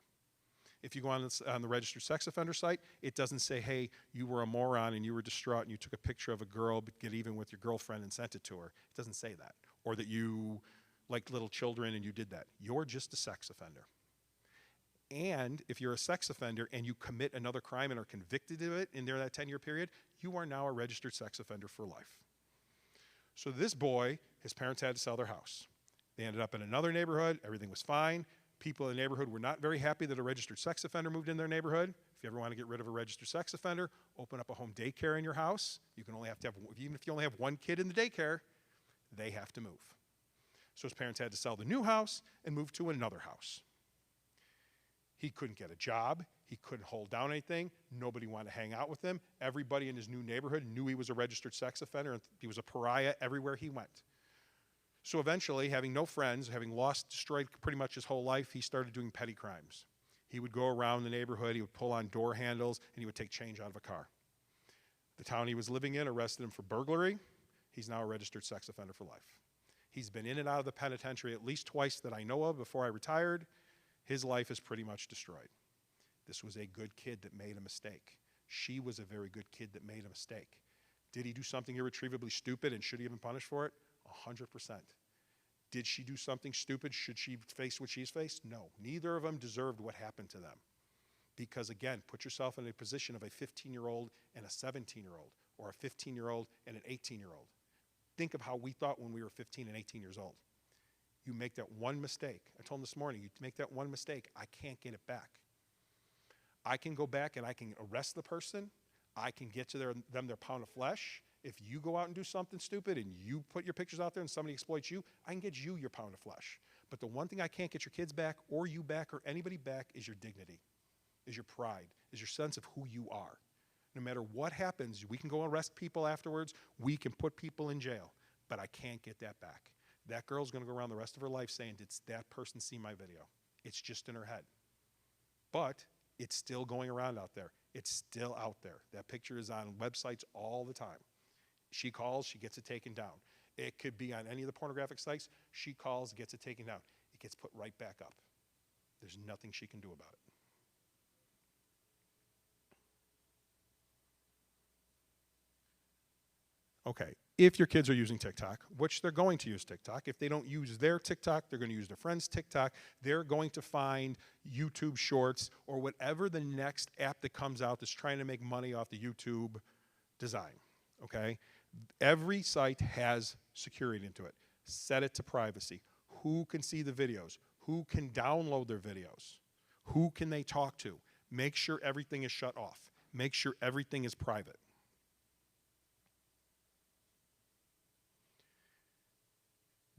If you go on the registered sex offender site, it doesn't say, hey, you were a moron and you were distraught and you took a picture of a girl, but get even with your girlfriend and sent it to her. It doesn't say that. Or that you liked little children and you did that. You're just a sex offender. And if you're a sex offender and you commit another crime and are convicted of it in that 10-year period, you are now a registered sex offender for life. So this boy, his parents had to sell their house. They ended up in another neighborhood. Everything was fine. People in the neighborhood were not very happy that a registered sex offender moved in their neighborhood. If you ever want to get rid of a registered sex offender, open up a home daycare in your house. You can only have to have, even if you only have one kid in the daycare, they have to move. So his parents had to sell the new house and move to another house. He couldn't get a job. He couldn't hold down anything. Nobody wanted to hang out with him. Everybody in his new neighborhood knew he was a registered sex offender and he was a pariah everywhere he went. So eventually, having no friends, having destroyed pretty much his whole life, he started doing petty crimes. He would go around the neighborhood, he would pull on door handles, and he would take change out of a car. The town he was living in arrested him for burglary. He's now a registered sex offender for life. He's been in and out of the penitentiary at least twice that I know of before I retired. His life is pretty much destroyed. This was a good kid that made a mistake. She was a very good kid that made a mistake. Did he do something irretrievably stupid and should he have been punished for it? 100%. Did she do something stupid? Should she face what she's faced? No. Neither of them deserved what happened to them. Because again, put yourself in a position of a 15-year-old and a 17-year-old, or a 15-year-old and an 18-year-old. Think of how we thought when we were 15 and 18 years old. You make that one mistake. I told him this morning, you make that one mistake, I can't get it back. I can go back and I can arrest the person. I can get to them their pound of flesh. If you go out and do something stupid and you put your pictures out there and somebody exploits you, I can get you your pound of flesh. But the one thing I can't get your kids back or you back or anybody back is your dignity, is your pride, is your sense of who you are. No matter what happens, we can go arrest people afterwards, we can put people in jail, but I can't get that back. That girl's gonna go around the rest of her life saying, did that person see my video? It's just in her head. But it's still going around out there. It's still out there. That picture is on websites all the time. She calls, she gets it taken down. It could be on any of the pornographic sites. She calls, gets it taken down. It gets put right back up. There's nothing she can do about it. Okay, if your kids are using TikTok, which they're going to use TikTok, if they don't use their TikTok, they're going to use their friend's TikTok. They're going to find YouTube Shorts or whatever the next app that comes out that's trying to make money off the YouTube design, okay? Every site has security into it. Set it to privacy. Who can see the videos? Who can download their videos? Who can they talk to? Make sure everything is shut off. Make sure everything is private.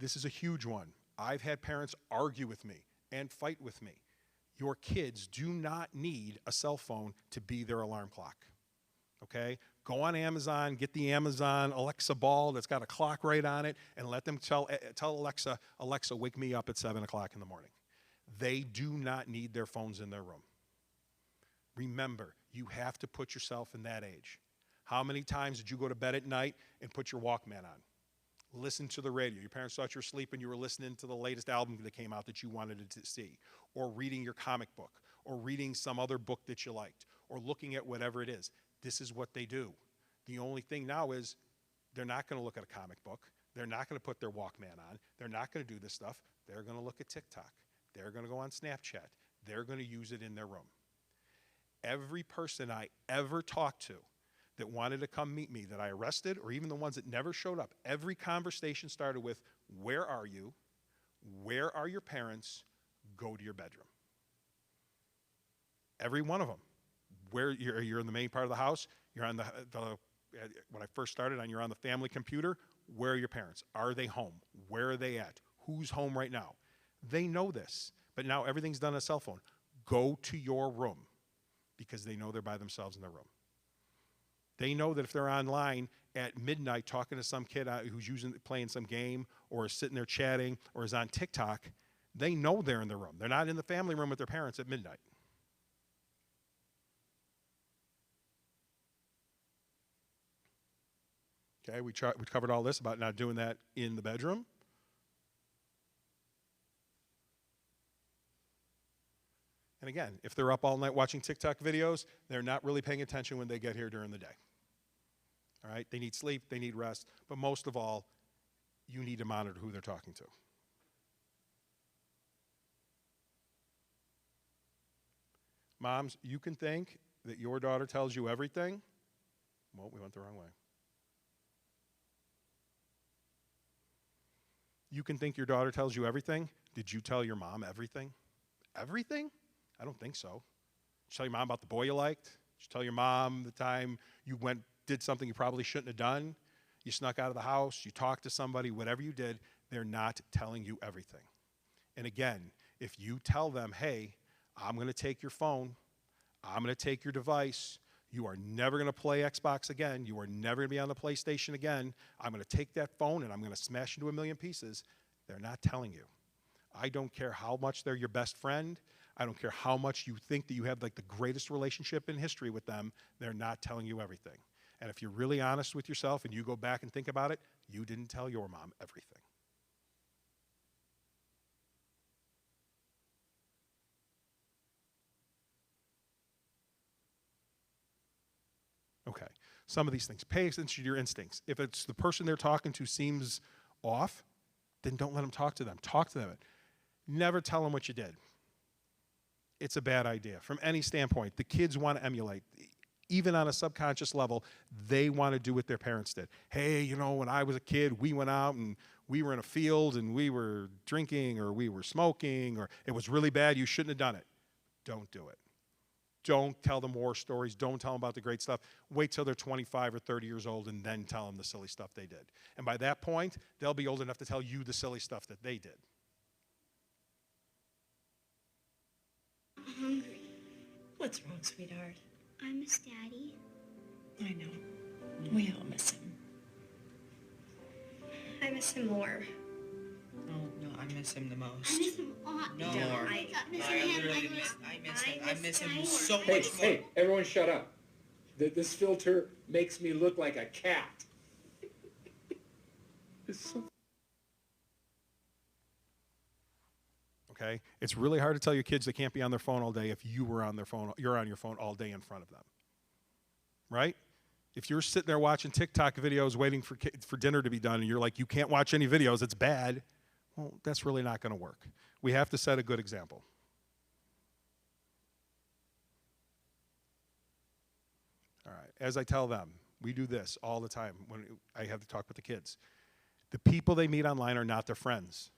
This is a huge one. I've had parents argue with me and fight with me. Your kids do not need a cell phone to be their alarm clock. Okay? Go on Amazon, get the Amazon Alexa ball that's got a clock right on it, and let them tell Alexa, Alexa, wake me up at 7 o'clock in the morning. They do not need their phones in their room. Remember, you have to put yourself in that age. How many times did you go to bed at night and put your Walkman on? Listen to the radio. Your parents thought you were asleep and you were listening to the latest album that came out that you wanted to see, or reading your comic book, or reading some other book that you liked, or looking at whatever it is. This is what they do. The only thing now is they're not going to look at a comic book. They're not going to put their Walkman on. They're not going to do this stuff. They're going to look at TikTok. They're going to go on Snapchat. They're going to use it in their room. Every person I ever talked to that wanted to come meet me, that I arrested, or even the ones that never showed up, every conversation started with, where are you? Where are your parents? Go to your bedroom. Every one of them. Where you're in the main part of the house, you're on when I first started on, you're on the family computer. Where are your parents? Are they home? Where are they at? Who's home right now? They know this, but now everything's done on a cell phone. Go to your room, because they know they're by themselves in their room. They know that if they're online at midnight talking to some kid who's playing some game, or is sitting there chatting, or is on TikTok, they know they're in their room. They're not in the family room with their parents at midnight. Okay, we covered all this about not doing that in the bedroom. And again, if they're up all night watching TikTok videos, they're not really paying attention when they get here during the day. All right, they need sleep, they need rest, but most of all, you need to monitor who they're talking to. Moms, you can think that your daughter tells you everything. Well, we went the wrong way. You can think your daughter tells you everything. Did you tell your mom everything? Everything? I don't think so. Did you tell your mom about the boy you liked? Did you tell your mom the time you did something you probably shouldn't have done? You snuck out of the house, you talked to somebody, whatever you did, they're not telling you everything. And again, if you tell them, hey, I'm going to take your phone, I'm going to take your device, you are never going to play Xbox again, you are never going to be on the PlayStation again, I'm going to take that phone and I'm going to smash into a million pieces, they're not telling you. I don't care how much they're your best friend, I don't care how much you think that you have like the greatest relationship in history with them, they're not telling you everything. And if you're really honest with yourself and you go back and think about it, you didn't tell your mom everything. Okay, some of these things. Pay attention to your instincts. If it's the person they're talking to seems off, then don't let them talk to them. Talk to them. Never tell them what you did. It's a bad idea. From any standpoint, the kids want to emulate. Even on a subconscious level, they want to do what their parents did. Hey, you know, when I was a kid, we went out and we were in a field and we were drinking or we were smoking or it was really bad, you shouldn't have done it. Don't do it. Don't tell them war stories. Don't tell them about the great stuff. Wait till they're 25 or 30 years old and then tell them the silly stuff they did. And by that point, they'll be old enough to tell you the silly stuff that they did. I'm hungry. What's wrong, sweetheart? I miss Daddy. I know. We all miss him. I miss him more. Oh, no, I miss him the most. I miss him a lot. No, I miss him. I miss him so much more. Hey, everyone shut up. This filter makes me look like a cat. Okay? It's really hard to tell your kids they can't be on their phone all day if you're on your phone all day in front of them. Right? If you're sitting there watching TikTok videos waiting for dinner to be done and you're like, you can't watch any videos, it's bad, well, that's really not going to work. We have to set a good example. All right, as I tell them, we do this all the time when I have to talk with the kids. The people they meet online are not their friends.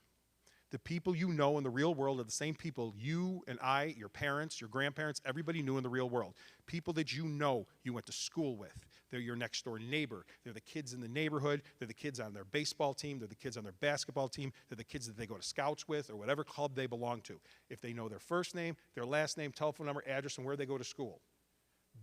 The people you know in the real world are the same people you and I, your parents, your grandparents, everybody knew in the real world. People that you know you went to school with. They're your next door neighbor. They're the kids in the neighborhood. They're the kids on their baseball team. They're the kids on their basketball team. They're the kids that they go to scouts with or whatever club they belong to. If they know their first name, their last name, telephone number, address, and where they go to school,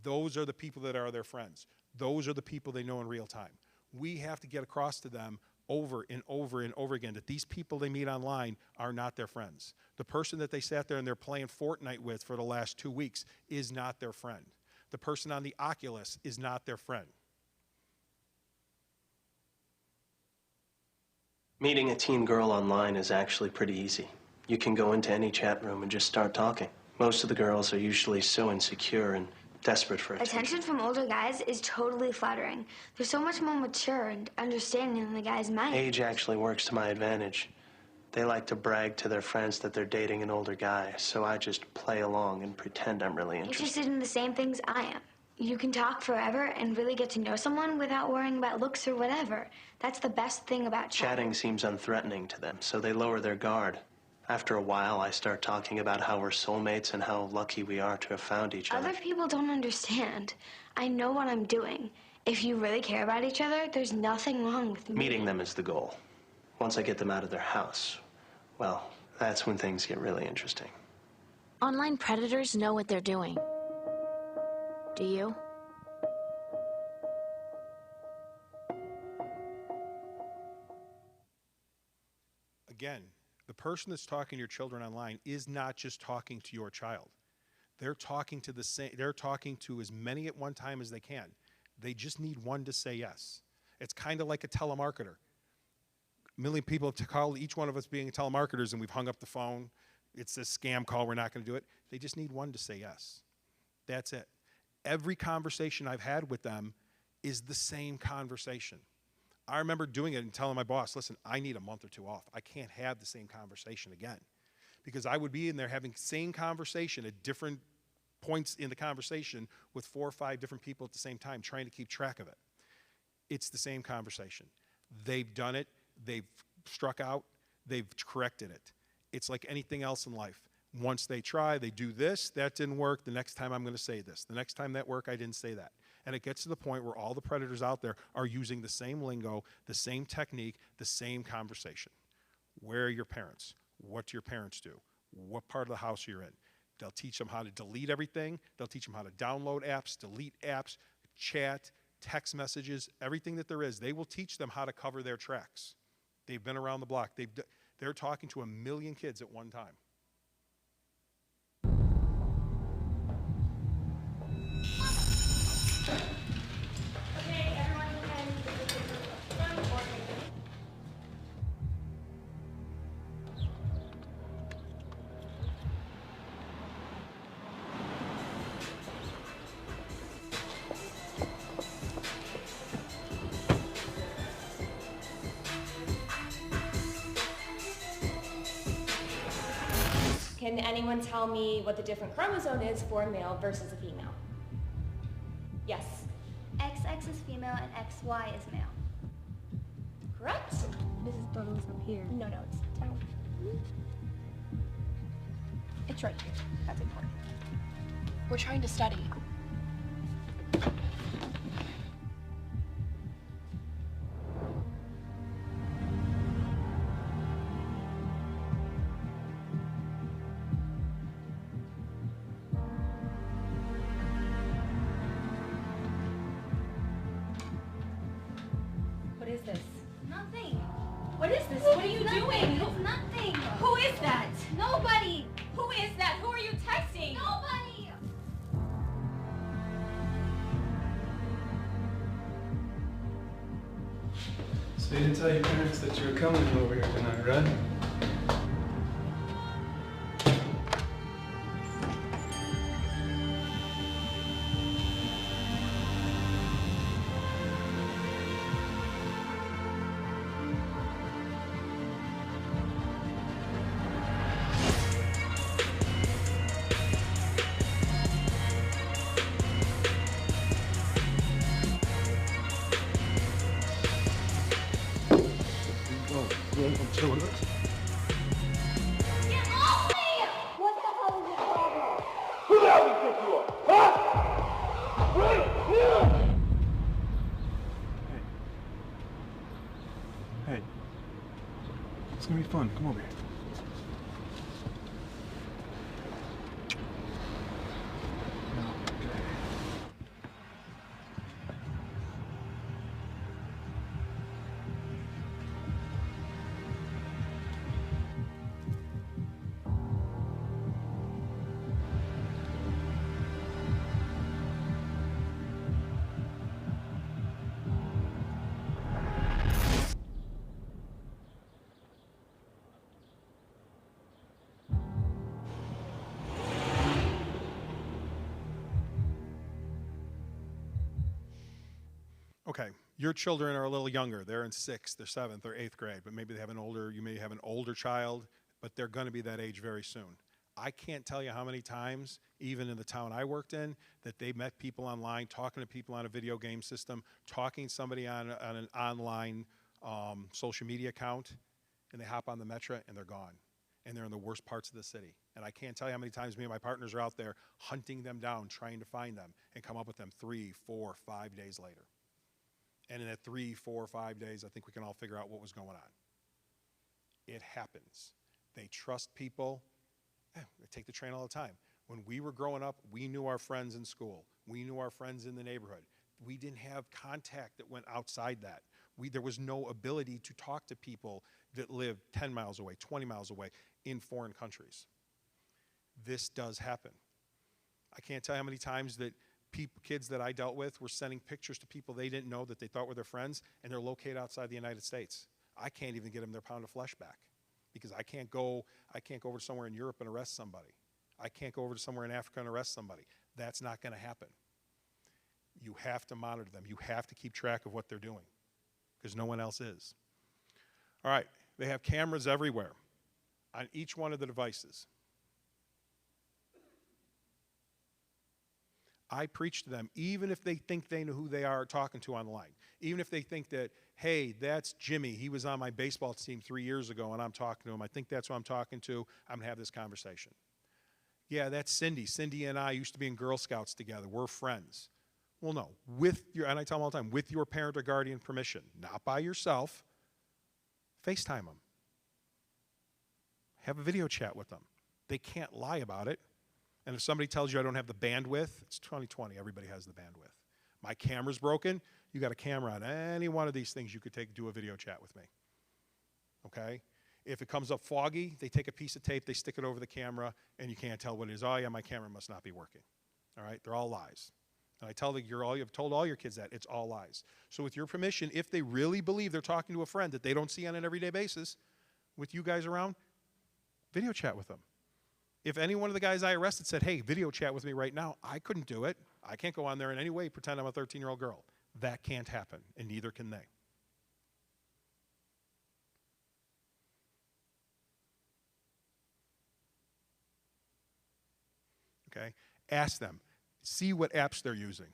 those are the people that are their friends. Those are the people they know in real time. We have to get across to them over and over and over again that these people they meet online are not their friends. The person that they sat there and they're playing Fortnite with for the last 2 weeks is not their friend. The person on the Oculus is not their friend. Meeting a teen girl online is actually pretty easy. You can go into any chat room and just start talking. Most of the girls are usually so insecure and desperate for attention. Attention from older guys is totally flattering. They're so much more mature and understanding than the guys my age. Age actually works to my advantage. They like to brag to their friends that they're dating an older guy, so I just play along and pretend I'm really Interested in the same things I am. You can talk forever and really get to know someone without worrying about looks or whatever. That's the best thing about Chatting seems unthreatening to them, so they lower their guard. After a while, I start talking about how we're soulmates and how lucky we are to have found each other. Other people don't understand. I know what I'm doing. If you really care about each other, there's nothing wrong with me. Meeting them is the goal. Once I get them out of their house, well, that's when things get really interesting. Online predators know what they're doing. Do you? Again, the person that's talking to your children online is not just talking to your child. They're talking to they're talking to as many at one time as they can. They just need one to say yes. It's kind of like a telemarketer. A million people have called, each one of us being telemarketers, and we've hung up the phone. It's a scam call, we're not going to do it. They just need one to say yes. That's it. Every conversation I've had with them is the same conversation. I remember doing it and telling my boss, listen, I need a month or 2 off. I can't have the same conversation again. Because I would be in there having the same conversation at different points in the conversation with 4 or 5 different people at the same time, trying to keep track of it. It's the same conversation. They've done it. They've struck out. They've corrected it. It's like anything else in life. Once they try, they do this, that didn't work, the next time I'm going to say this. The next time that worked, I didn't say that. And it gets to the point where all the predators out there are using the same lingo, the same technique, the same conversation. Where are your parents? What do your parents do? What part of the house are you in? They'll teach them how to delete everything. They'll teach them how to download apps, delete apps, chat, text messages, everything that there is. They will teach them how to cover their tracks. They've been around the block. They're talking to 1 million kids at one time. Okay, everyone Can anyone tell me what the different chromosome is for a male versus a female? Yes. XX is female and XY is male. Correct? This is totally from here. No, it's down. It's right here. That's important. We're trying to study. What is this? Nothing. What is this? What are you doing? It's nothing. Who is that? Nobody. Who is that? Who are you texting? Nobody. So you didn't tell your parents that you were coming over here tonight, right? I'm chilling. fun. Come over here. Okay, your children are a little younger. They're in 6th or 7th or 8th grade, but maybe they have you may have an older child, but they're going to be that age very soon. I can't tell you how many times, even in the town I worked in, that they met people online, talking to people on a video game system, talking to somebody on an online social media account, and they hop on the Metro and they're gone. And they're in the worst parts of the city. And I can't tell you how many times me and my partners are out there hunting them down, trying to find them, and come up with them 3, 4, 5 days later. And in that 3, 4, 5 days, I think we can all figure out what was going on. It happens. They trust people. They take the train all the time. When we were growing up, we knew our friends in school. We knew our friends in the neighborhood. We didn't have contact that went outside that. There was no ability to talk to people that lived 10 miles away, 20 miles away in foreign countries. This does happen. I can't tell you how many times that kids that I dealt with were sending pictures to people they didn't know that they thought were their friends, and they're located outside the United States. I can't even get them their pound of flesh back because I can't go over to somewhere in Europe and arrest somebody. I can't go over to somewhere in Africa and arrest somebody. That's not going to happen. You have to monitor them. You have to keep track of what they're doing because no one else is. All right, they have cameras everywhere on each one of the devices. I preach to them, even if they think they know who they are talking to online. Even if they think that, hey, that's Jimmy. He was on my baseball team 3 years ago, and I'm talking to him. I think that's who I'm talking to. I'm going to have this conversation. Yeah, that's Cindy. Cindy and I used to be in Girl Scouts together. We're friends. Well, no. And I tell them all the time, with your parent or guardian permission, not by yourself, FaceTime them. Have a video chat with them. They can't lie about it. And if somebody tells you I don't have the bandwidth, it's 2020, everybody has the bandwidth. My camera's broken, you got a camera on any one of these things, you could do a video chat with me. Okay? If it comes up foggy, they take a piece of tape, they stick it over the camera, and you can't tell what it is. Oh yeah, my camera must not be working. All right? They're all lies. And I tell them, you've told all your kids that, it's all lies. So with your permission, if they really believe they're talking to a friend that they don't see on an everyday basis, with you guys around, video chat with them. If any one of the guys I arrested said, hey, video chat with me right now, I couldn't do it. I can't go on there in any way pretend I'm a 13-year-old girl. That can't happen, and neither can they. Okay? Ask them. See what apps they're using.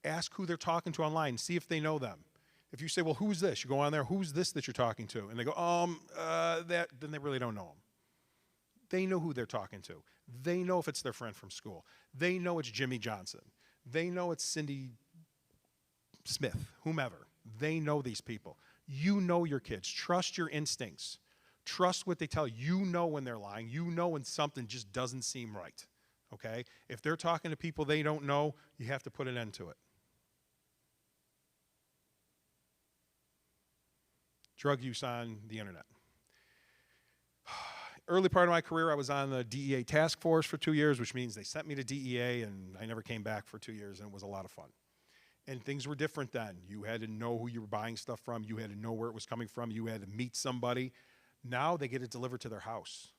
Ask who they're talking to online. See if they know them. If you say, well, who's this? You go on there, who's this that you're talking to? And they go, then they really don't know them. They know who they're talking to. They know if it's their friend from school. They know it's Jimmy Johnson. They know it's Cindy Smith, whomever. They know these people. You know your kids. Trust your instincts. Trust what they tell you. You know when they're lying. You know when something just doesn't seem right. Okay? If they're talking to people they don't know, you have to put an end to it. Drug use on the internet. Early part of my career, I was on the DEA task force for 2 years, which means they sent me to DEA, and I never came back for 2 years, and it was a lot of fun. And things were different then. You had to know who you were buying stuff from. You had to know where it was coming from. You had to meet somebody. Now they get it delivered to their house.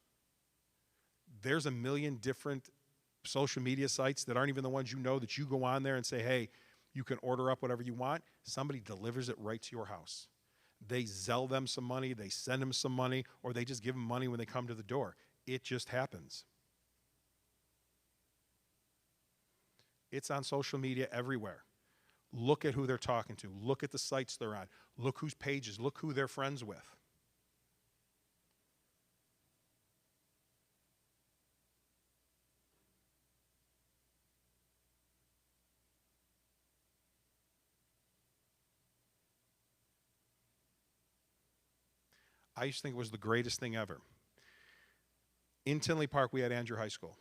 There's a million different social media sites that aren't even the ones you know that you go on there and say, hey, you can order up whatever you want. Somebody delivers it right to your house. They Zelle them some money, they send them some money, or they just give them money when they come to the door. It just happens. It's on social media everywhere. Look at who they're talking to. Look at the sites they're on. Look whose pages. Look who they're friends with. I used to think it was the greatest thing ever. In Tinley Park, we had Andrew High School.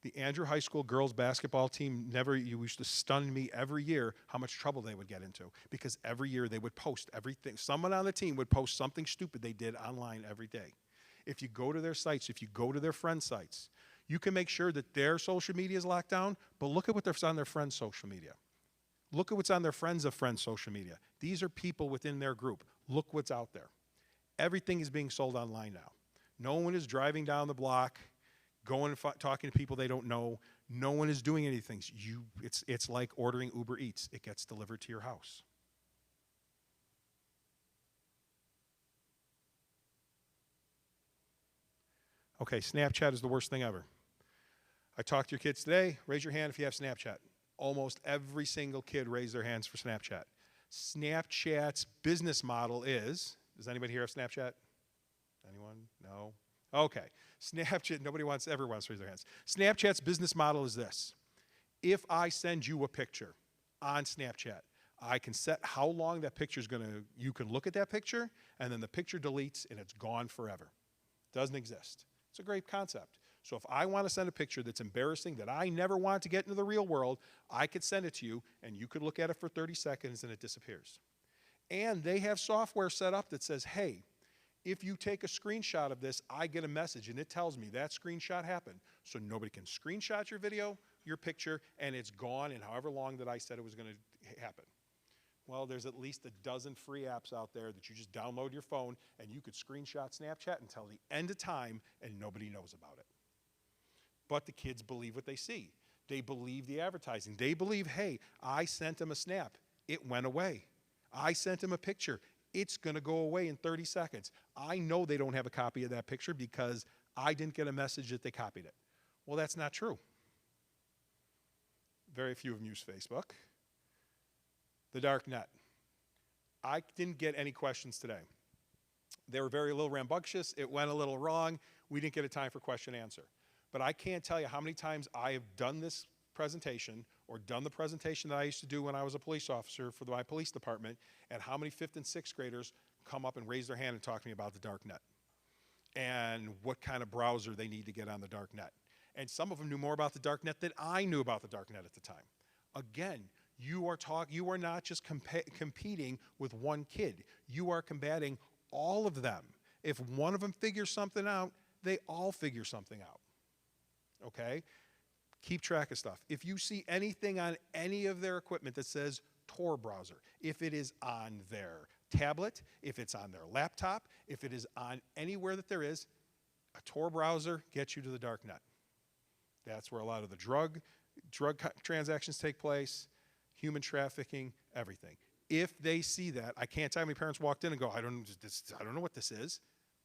The Andrew High School girls basketball team you used to stun me every year how much trouble they would get into, because every year they would post everything. Someone on the team would post something stupid they did online every day. If you go to their sites, if you go to their friends' sites, you can make sure that their social media is locked down, but look at what's on their friends' social media. Look at what's on their friends of friends' social media. These are people within their group. Look what's out there. Everything is being sold online now. No one is driving down the block, going and talking to people they don't know. No one is doing anything. It's like ordering Uber Eats. It gets delivered to your house. Okay, Snapchat is the worst thing ever. I talked to your kids today. Raise your hand if you have Snapchat. Almost every single kid raised their hands for Snapchat. Snapchat's business model is, does anybody here have Snapchat? Anyone? No? Okay. Snapchat, everyone wants to raise their hands. Snapchat's business model is this. If I send you a picture on Snapchat, I can set how long that picture is you can look at that picture, and then the picture deletes and it's gone forever. Doesn't exist. It's a great concept. So if I want to send a picture that's embarrassing, that I never want to get into the real world, I could send it to you, and you could look at it for 30 seconds and it disappears. And they have software set up that says, hey, if you take a screenshot of this, I get a message, and it tells me that screenshot happened. So nobody can screenshot your video, your picture, and it's gone in however long that I said it was going to happen. Well, there's at least a dozen free apps out there that you just download your phone, and you could screenshot Snapchat until the end of time, and nobody knows about it. But the kids believe what they see. They believe the advertising. They believe, hey, I sent them a snap. It went away. I sent them a picture. It's going to go away in 30 seconds. I know they don't have a copy of that picture because I didn't get a message that they copied it. Well, that's not true. Very few of them use Facebook. The dark net. I didn't get any questions today. They were very little rambunctious. It went a little wrong. We didn't get a time for question and answer. But I can't tell you how many times I have done this presentation or done the presentation that I used to do when I was a police officer for my police department, and how many 5th and 6th graders come up and raise their hand and talk to me about the dark net and what kind of browser they need to get on the dark net. And some of them knew more about the dark net than I knew about the dark net at the time. Again, you are not just competing with one kid. You are combating all of them. If one of them figures something out, they all figure something out. Okay? Keep track of stuff. If you see anything on any of their equipment that says Tor browser, if it is on their tablet, if it's on their laptop, if it is on anywhere that there is, a Tor browser gets you to the dark net. That's where a lot of the drug transactions take place, human trafficking, everything. If they see that, I can't tell how many parents walked in and go, I don't know what this is.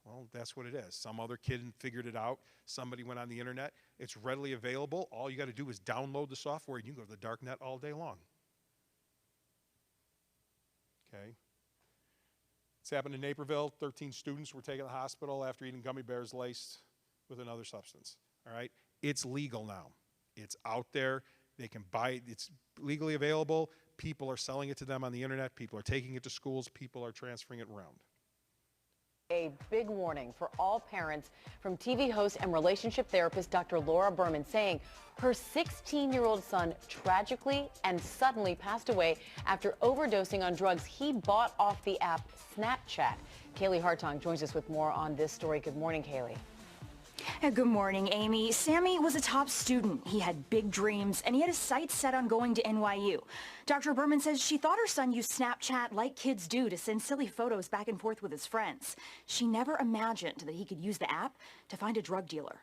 Well, that's what it is. Some other kid figured it out. Somebody went on the internet. It's readily available. All you got to do is download the software, and you can go to the dark net all day long. Okay. It's happened in Naperville. 13 students were taken to the hospital after eating gummy bears laced with another substance. All right. It's legal now. It's out there. They can buy it. It's legally available. People are selling it to them on the internet. People are taking it to schools. People are transferring it around. A big warning for all parents from TV host and relationship therapist Dr. Laura Berman, saying her 16-year-old son tragically and suddenly passed away after overdosing on drugs he bought off the app Snapchat. Kaylee Hartong joins us with more on this story. Good morning, Kaylee. Good morning, Amy. Sammy was a top student. He had big dreams, and he had his sights set on going to NYU. Dr. Berman says she thought her son used Snapchat like kids do to send silly photos back and forth with his friends. She never imagined that he could use the app to find a drug dealer.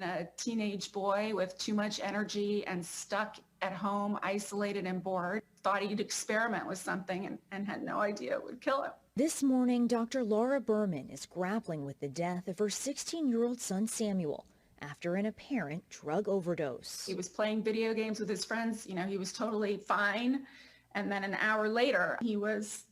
A teenage boy with too much energy and stuck at home, isolated and bored, thought he'd experiment with something and had no idea it would kill him. This morning, Dr. Laura Berman is grappling with the death of her 16-year-old son, Samuel, after an apparent drug overdose. He was playing video games with his friends. He was totally fine. And then an hour later, he was,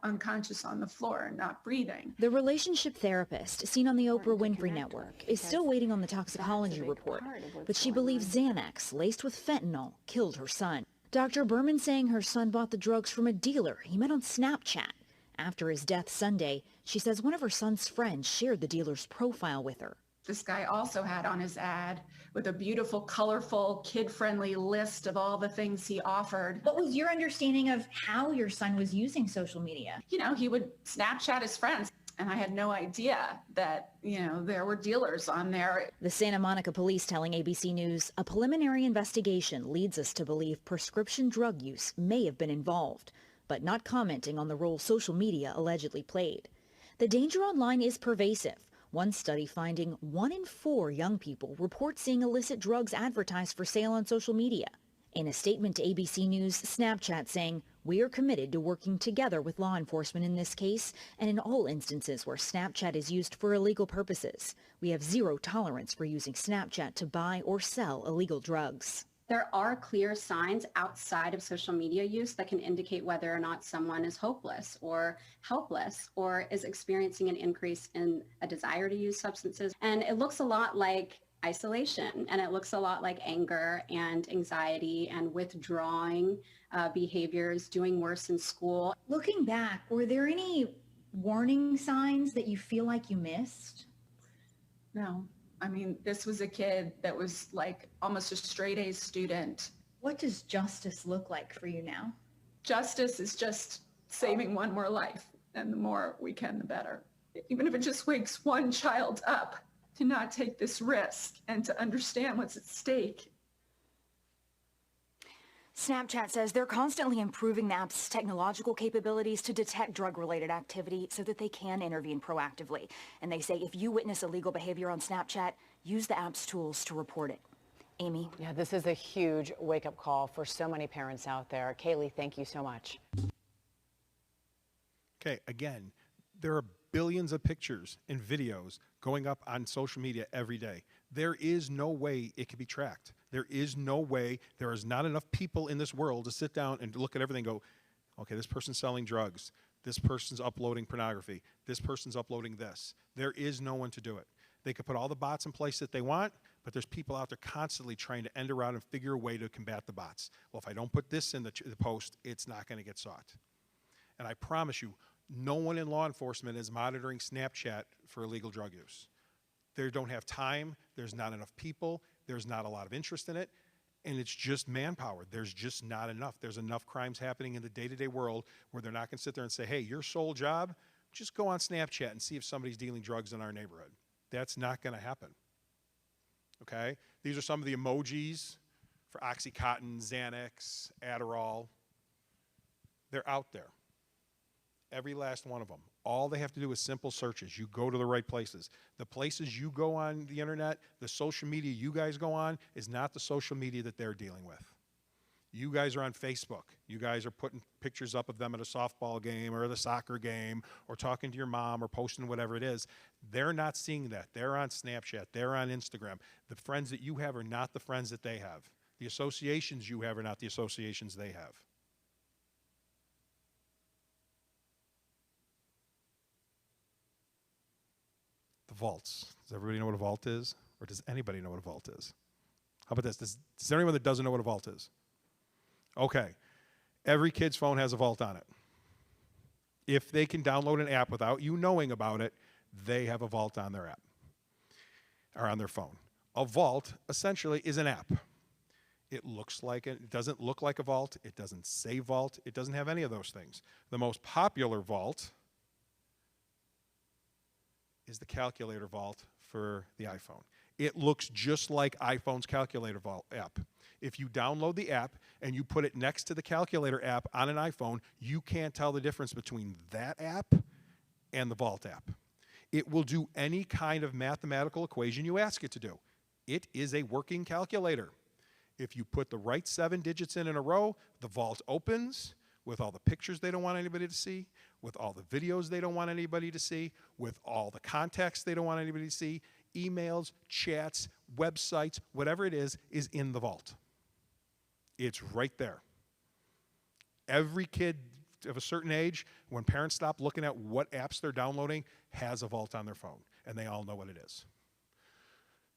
unconscious on the floor and not breathing. The relationship therapist, seen on the Oprah Winfrey Network, is still waiting on the toxicology report, but she believes Xanax, laced with fentanyl, killed her son. Dr. Berman saying her son bought the drugs from a dealer he met on Snapchat After his death Sunday, she says one of her son's friends shared the dealer's profile with her. This guy also had on his ad with a beautiful, colorful, kid-friendly list of all the things he offered. What was your understanding of how your son was using social media? You know, he would Snapchat his friends, and I had no idea that, there were dealers on there. The Santa Monica police telling ABC News a preliminary investigation leads us to believe prescription drug use may have been involved, but not commenting on the role social media allegedly played. The danger online is pervasive. One study finding 1 in 4 young people report seeing illicit drugs advertised for sale on social media. In a statement to ABC News, Snapchat saying, "We are committed to working together with law enforcement in this case and in all instances where Snapchat is used for illegal purposes. We have zero tolerance for using Snapchat to buy or sell illegal drugs." There are clear signs outside of social media use that can indicate whether or not someone is hopeless or helpless or is experiencing an increase in a desire to use substances. And it looks a lot like isolation, and it looks a lot like anger and anxiety and withdrawing behaviors, doing worse in school. Looking back, were there any warning signs that you feel like you missed? No. I mean, this was a kid that was like almost a straight A student. What does justice look like for you now? Justice is just saving one more life, and the more we can, the better. Even if it just wakes one child up to not take this risk and to understand what's at stake. Snapchat says they're constantly improving the app's technological capabilities to detect drug-related activity so that they can intervene proactively. And they say if you witness illegal behavior on Snapchat, use the app's tools to report it. Amy? Yeah, this is a huge wake-up call for so many parents out there. Kaylee, thank you so much. Okay, again, there are billions of pictures and videos going up on social media every day. There is no way it can be tracked. There is no way, there is not enough people in this world to sit down and look at everything and go, okay, this person's selling drugs, this person's uploading pornography, this person's uploading this. There is no one to do it. They could put all the bots in place that they want, but there's people out there constantly trying to end around and figure a way to combat the bots. Well, if I don't put this in the post, it's not going to get sought. And I promise you, no one in law enforcement is monitoring Snapchat for illegal drug use. They don't have time, there's not enough people, there's not a lot of interest in it, and it's just manpower. There's just not enough. There's enough crimes happening in the day-to-day world where they're not going to sit there and say, hey, your sole job, just go on Snapchat and see if somebody's dealing drugs in our neighborhood. That's not going to happen, okay? These are some of the emojis for Oxycontin, Xanax, Adderall. They're out there. Every last one of them. All they have to do is simple searches. You go to the right places. The places you go on the internet, the social media you guys go on is not the social media that they're dealing with. You guys are on Facebook. You guys are putting pictures up of them at a softball game or the soccer game or talking to your mom or posting whatever it is. They're not seeing that. They're on Snapchat. They're on Instagram. The friends that you have are not the friends that they have. The associations you have are not the associations they have. The vaults. Does everybody know what a vault is? Or does anybody know what a vault is? How about this? Is there anyone that doesn't know what a vault is? Okay. Every kid's phone has a vault on it. If they can download an app without you knowing about it, they have a vault on their app or on their phone. A vault essentially is an app. It looks like it doesn't look like a vault. It doesn't say vault. It doesn't have any of those things. The most popular vault is the calculator vault for the iPhone. It looks just like iPhone's calculator vault app. If you download the app and you put it next to the calculator app on an iPhone, you can't tell the difference between that app and the Vault app. It will do any kind of mathematical equation you ask it to do. It is a working calculator. If you put the right 7 digits in a row, the Vault opens with all the pictures they don't want anybody to see, with all the videos they don't want anybody to see, with all the contacts they don't want anybody to see, emails, chats, websites, whatever it is in the Vault. It's right there. Every kid of a certain age, when parents stop looking at what apps they're downloading, has a Vault on their phone, and they all know what it is.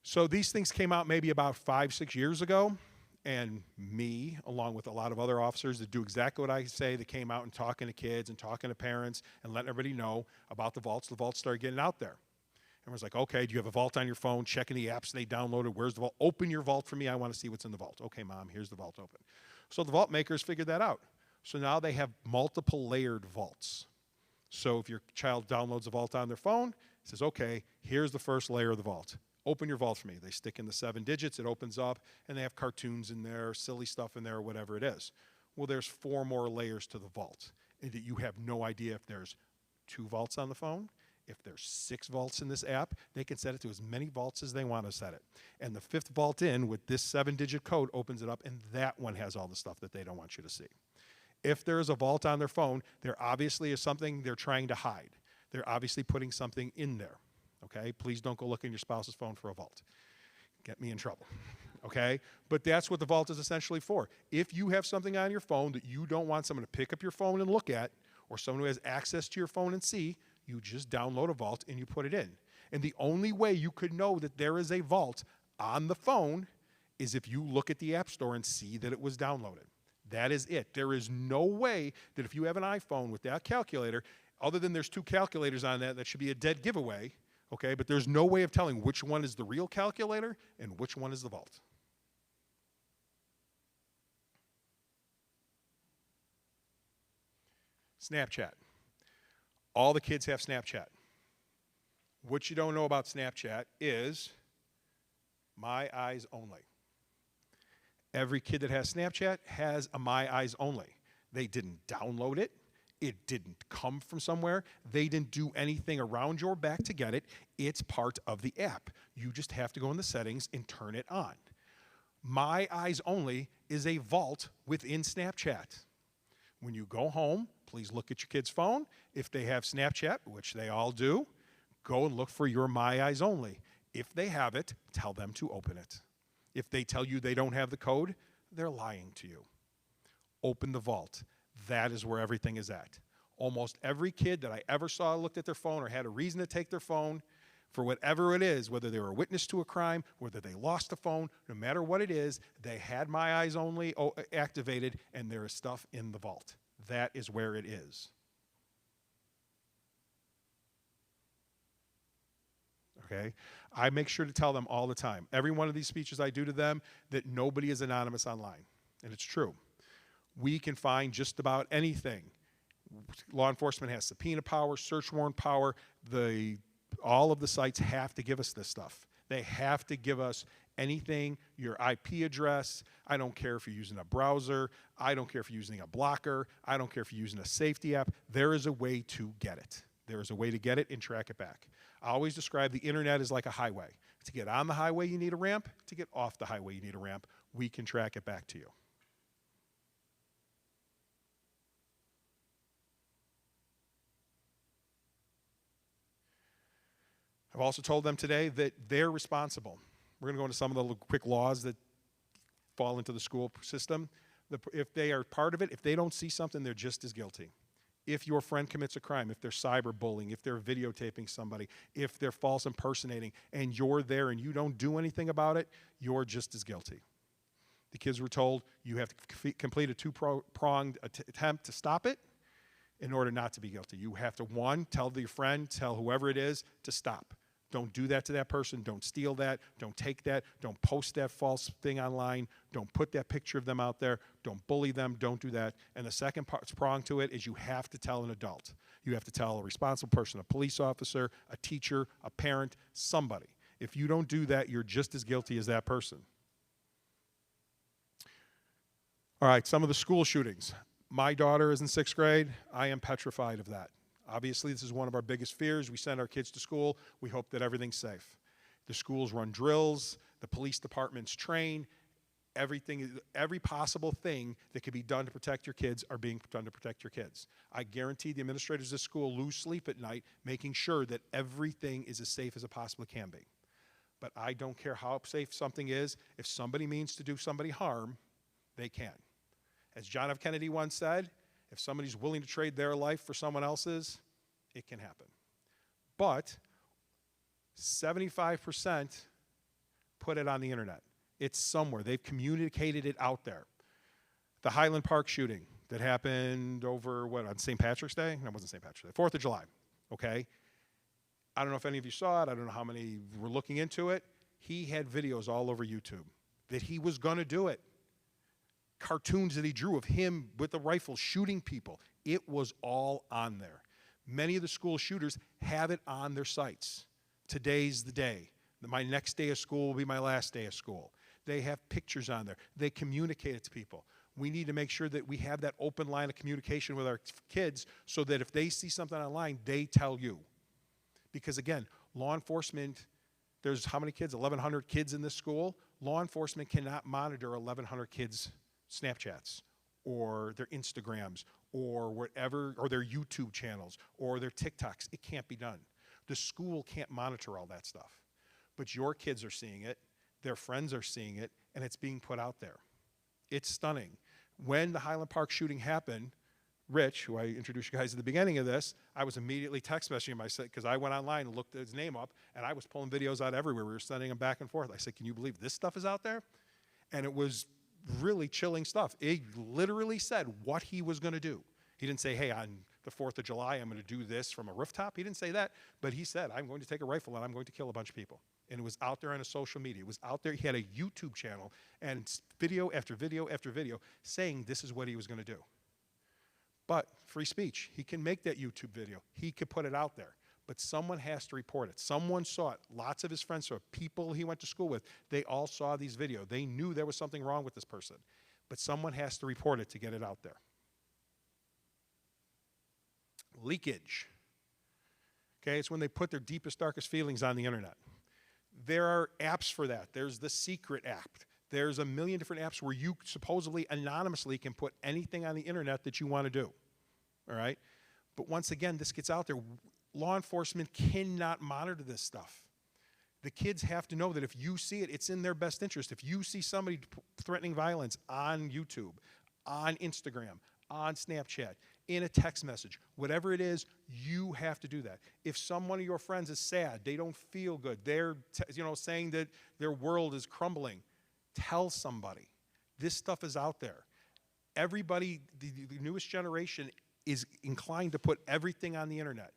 So these things came out maybe about 5-6 years ago, and me, along with a lot of other officers that do exactly what I say, that came out and talking to kids and talking to parents and letting everybody know about the vaults started getting out there. Everyone's like, okay, do you have a vault on your phone? Checking the apps they downloaded. Where's the vault? Open your vault for me. I want to see what's in the vault. Okay, Mom, here's the vault open. So the vault makers figured that out. So now they have multiple layered vaults. So if your child downloads a vault on their phone, it says, okay, here's the first layer of the vault. Open your vault for me. They stick in the 7 digits, it opens up, and they have cartoons in there, silly stuff in there, or whatever it is. Well, there's 4 more layers to the vault, and that you have no idea if there's 2 vaults on the phone, if there's 6 vaults in this app. They can set it to as many vaults as they want to set it. And the 5th vault in with this 7-digit code opens it up, and that one has all the stuff that they don't want you to see. If there's a vault on their phone, there obviously is something they're trying to hide. They're obviously putting something in there. Okay, please don't go look in your spouse's phone for a vault. Get me in trouble. Okay, but that's what the vault is essentially for. If you have something on your phone that you don't want someone to pick up your phone and look at, or someone who has access to your phone and see, you just download a vault and you put it in. And the only way you could know that there is a vault on the phone is if you look at the App Store and see that it was downloaded. That is it. There is no way that if you have an iPhone with that calculator, other than there's 2 calculators on that should be a dead giveaway. Okay, but there's no way of telling which one is the real calculator and which one is the vault. Snapchat. All the kids have Snapchat. What you don't know about Snapchat is My Eyes Only. Every kid that has Snapchat has a My Eyes Only. They didn't download it. It didn't come from somewhere. They didn't do anything around your back to get it. It's part of the app. You just have to go in the settings and turn it on. My Eyes Only is a vault within Snapchat. When you go home, please look at your kid's phone. If they have Snapchat, which they all do, go and look for your My Eyes Only. If they have it, tell them to open it. If they tell you they don't have the code, they're lying to you. Open the vault. That is where everything is at. Almost every kid that I ever saw looked at their phone or had a reason to take their phone for whatever it is, whether they were a witness to a crime, whether they lost a phone, no matter what it is, they had My Eyes Only activated, and there is stuff in the vault. That is where it is. Okay? I make sure to tell them all the time, every one of these speeches I do to them, that nobody is anonymous online. And it's true. We can find just about anything. Law enforcement has subpoena power, search warrant power. All of the sites have to give us this stuff. They have to give us anything, your IP address. I don't care if you're using a browser. I don't care if you're using a blocker. I don't care if you're using a safety app. There is a way to get it. There is a way to get it and track it back. I always describe the internet as like a highway. To get on the highway, you need a ramp. To get off the highway, you need a ramp. We can track it back to you. I've also told them today that they're responsible. We're going to go into some of the quick laws that fall into the school system. If they are part of it, if they don't see something, they're just as guilty. If your friend commits a crime, if they're cyberbullying, if they're videotaping somebody, if they're false impersonating, and you're there and you don't do anything about it, you're just as guilty. The kids were told you have to complete a 2-pronged attempt to stop it in order not to be guilty. You have to, 1, tell your friend, tell whoever it is to stop. Don't do that to that person. Don't steal that. Don't take that. Don't post that false thing online. Don't put that picture of them out there. Don't bully them. Don't do that. And the second prong to it is you have to tell an adult. You have to tell a responsible person, a police officer, a teacher, a parent, somebody. If you don't do that, you're just as guilty as that person. All right, some of the school shootings. My daughter is in 6th grade. I am petrified of that. Obviously, this is one of our biggest fears. We send our kids to school. We hope that everything's safe. The schools run drills. The police departments train. Every possible thing that could be done to protect your kids are being done to protect your kids. I guarantee the administrators of this school lose sleep at night making sure that everything is as safe as it possibly can be. But I don't care how safe something is. If somebody means to do somebody harm, they can. As John F. Kennedy once said, if somebody's willing to trade their life for someone else's, it can happen. But 75% put it on the internet. It's somewhere. They've communicated it out there. The Highland Park shooting that happened over, on St. Patrick's Day? No, it wasn't St. Patrick's Day. 4th of July, okay? I don't know if any of you saw it. I don't know how many were looking into it. He had videos all over YouTube that he was going to do it. Cartoons that he drew of him with a rifle shooting people. It was all on there. Many of the school shooters have it on their sites. Today's the day. My next day of school will be my last day of school. They have pictures on there. They communicate it to people. We need to make sure that we have that open line of communication with our kids so that if they see something online, they tell you. Because again, law enforcement, there's how many kids? 1,100 kids in this school. Law enforcement cannot monitor 1,100 kids' Snapchats or their Instagrams or whatever, or their YouTube channels or their TikToks. It can't be done. The school can't monitor all that stuff. But your kids are seeing it, their friends are seeing it, and it's being put out there. It's stunning. When the Highland Park shooting happened, Rich, who I introduced you guys at the beginning of this, I was immediately text messaging him. I said, because I went online and looked his name up, and I was pulling videos out everywhere. We were sending them back and forth. I said, can you believe this stuff is out there? And it was really chilling stuff. It literally said what he was going to do. He didn't say, hey, on the 4th of July, I'm going to do this from a rooftop. He didn't say that, but he said, I'm going to take a rifle and I'm going to kill a bunch of people. And it was out there on his social media. It was out there. He had a YouTube channel and video after video after video saying this is what he was going to do. But free speech. He can make that YouTube video. He could put it out there. But someone has to report it. Someone saw it. Lots of his friends saw it. People he went to school with, they all saw these videos. They knew there was something wrong with this person. But someone has to report it to get it out there. Leakage. Okay, it's when they put their deepest, darkest feelings on the internet. There are apps for that. There's the Secret app. There's a million different apps where you supposedly anonymously can put anything on the internet that you want to do. All right? But once again, this gets out there. Law enforcement cannot monitor this stuff. The kids have to know that if you see it, it's in their best interest. If you see somebody threatening violence on YouTube, on Instagram, on Snapchat, in a text message, whatever it is, you have to do that. If someone of your friends is sad, they don't feel good, they're saying that their world is crumbling, tell somebody. This stuff is out there. Everybody, the newest generation is inclined to put everything on the internet.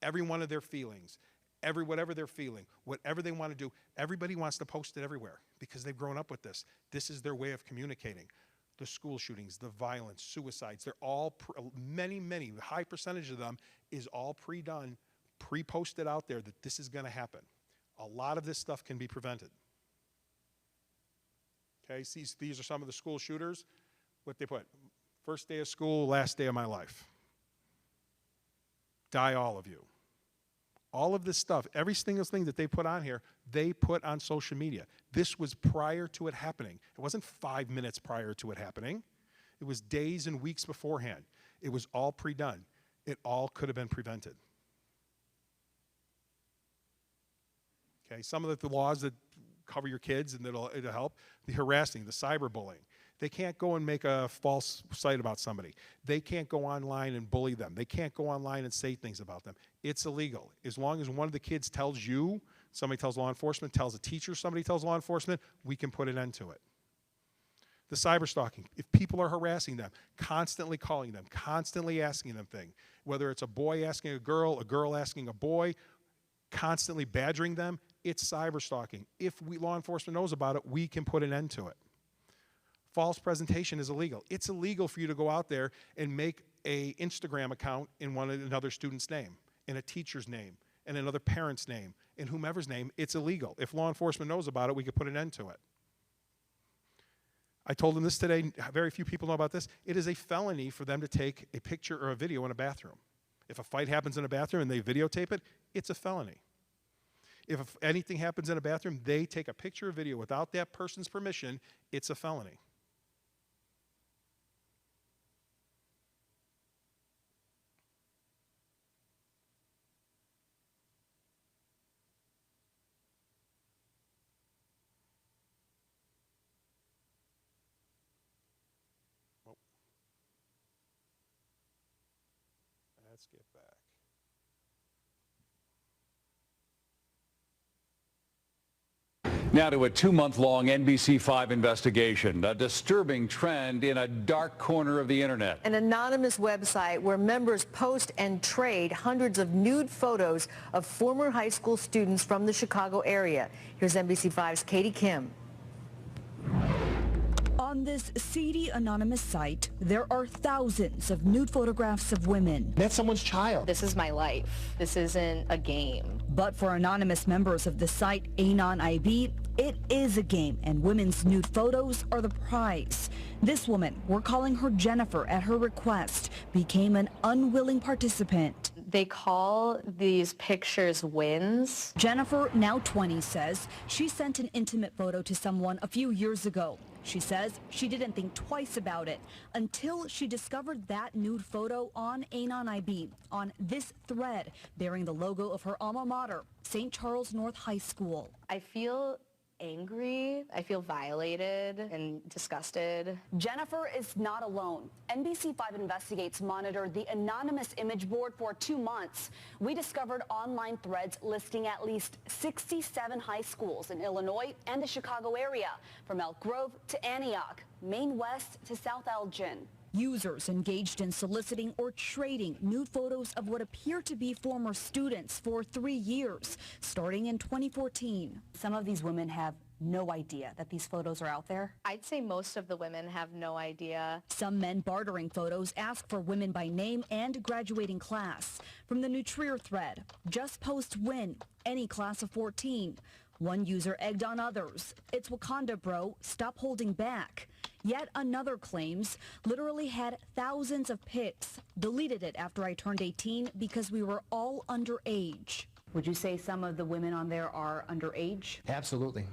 Every one of their feelings, whatever they're feeling, whatever they want to do, everybody wants to post it everywhere because they've grown up with this. This is their way of communicating. The school shootings, the violence, suicides, they're all, many, high percentage of them is all pre-done, pre-posted out there that this is going to happen. A lot of this stuff can be prevented. Okay, these are some of the school shooters. What they put, first day of school, last day of my life. Die all of you. All of this stuff, every single thing that they put on here, they put on social media. This was prior to it happening. It wasn't 5 minutes prior to it happening. It was days and weeks beforehand. It was all pre-done. It all could have been prevented. Okay, some of the laws that cover your kids and it'll help, the harassing, the cyberbullying. They can't go and make a false site about somebody. They can't go online and bully them. They can't go online and say things about them. It's illegal. As long as one of the kids tells you, somebody tells law enforcement, tells a teacher, somebody tells law enforcement, we can put an end to it. The cyber stalking, if people are harassing them, constantly calling them, constantly asking them things, whether it's a boy asking a girl asking a boy, constantly badgering them, it's cyber stalking. If law enforcement knows about it, we can put an end to it. False presentation is illegal. It's illegal for you to go out there and make an Instagram account in another student's name, in a teacher's name, in another parent's name, in whomever's name. It's illegal. If law enforcement knows about it, we could put an end to it. I told them this today. Very few people know about this. It is a felony for them to take a picture or a video in a bathroom. If a fight happens in a bathroom and they videotape it, it's a felony. If anything happens in a bathroom, they take a picture or video without that person's permission, it's a felony. Let's get back. Now to a 2-month-long NBC5 investigation, a disturbing trend in a dark corner of the internet. An anonymous website where members post and trade hundreds of nude photos of former high school students from the Chicago area. Here's NBC5's Katie Kim. On this seedy anonymous site, there are thousands of nude photographs of women. That's someone's child. This is my life. This isn't a game. But for anonymous members of the site Anon IB, it is a game, and women's nude photos are the prize. This woman, we're calling her Jennifer at her request, became an unwilling participant. They call these pictures wins. Jennifer, now 20, says she sent an intimate photo to someone a few years ago. She says she didn't think twice about it until she discovered that nude photo on Anon IB, on this thread bearing the logo of her alma mater, St. Charles North High School. I feel angry. I feel violated and disgusted. Jennifer is not alone. NBC5 Investigates monitored the anonymous image board for 2 months. We discovered online threads listing at least 67 high schools in Illinois and the Chicago area, from Elk Grove to Antioch, Maine West to South Elgin. Users engaged in soliciting or trading nude photos of what appear to be former students for 3 years, starting in 2014. Some of these women have no idea that these photos are out there. I'd say most of the women have no idea. Some men bartering photos ask for women by name and graduating class. From the Nutrier thread, just post win, any class of 14. One user egged on others. It's Wakanda bro, stop holding back. Yet another claims literally had thousands of pics, deleted it after I turned 18 because we were all underage. Would you say some of the women on there are underage? Absolutely.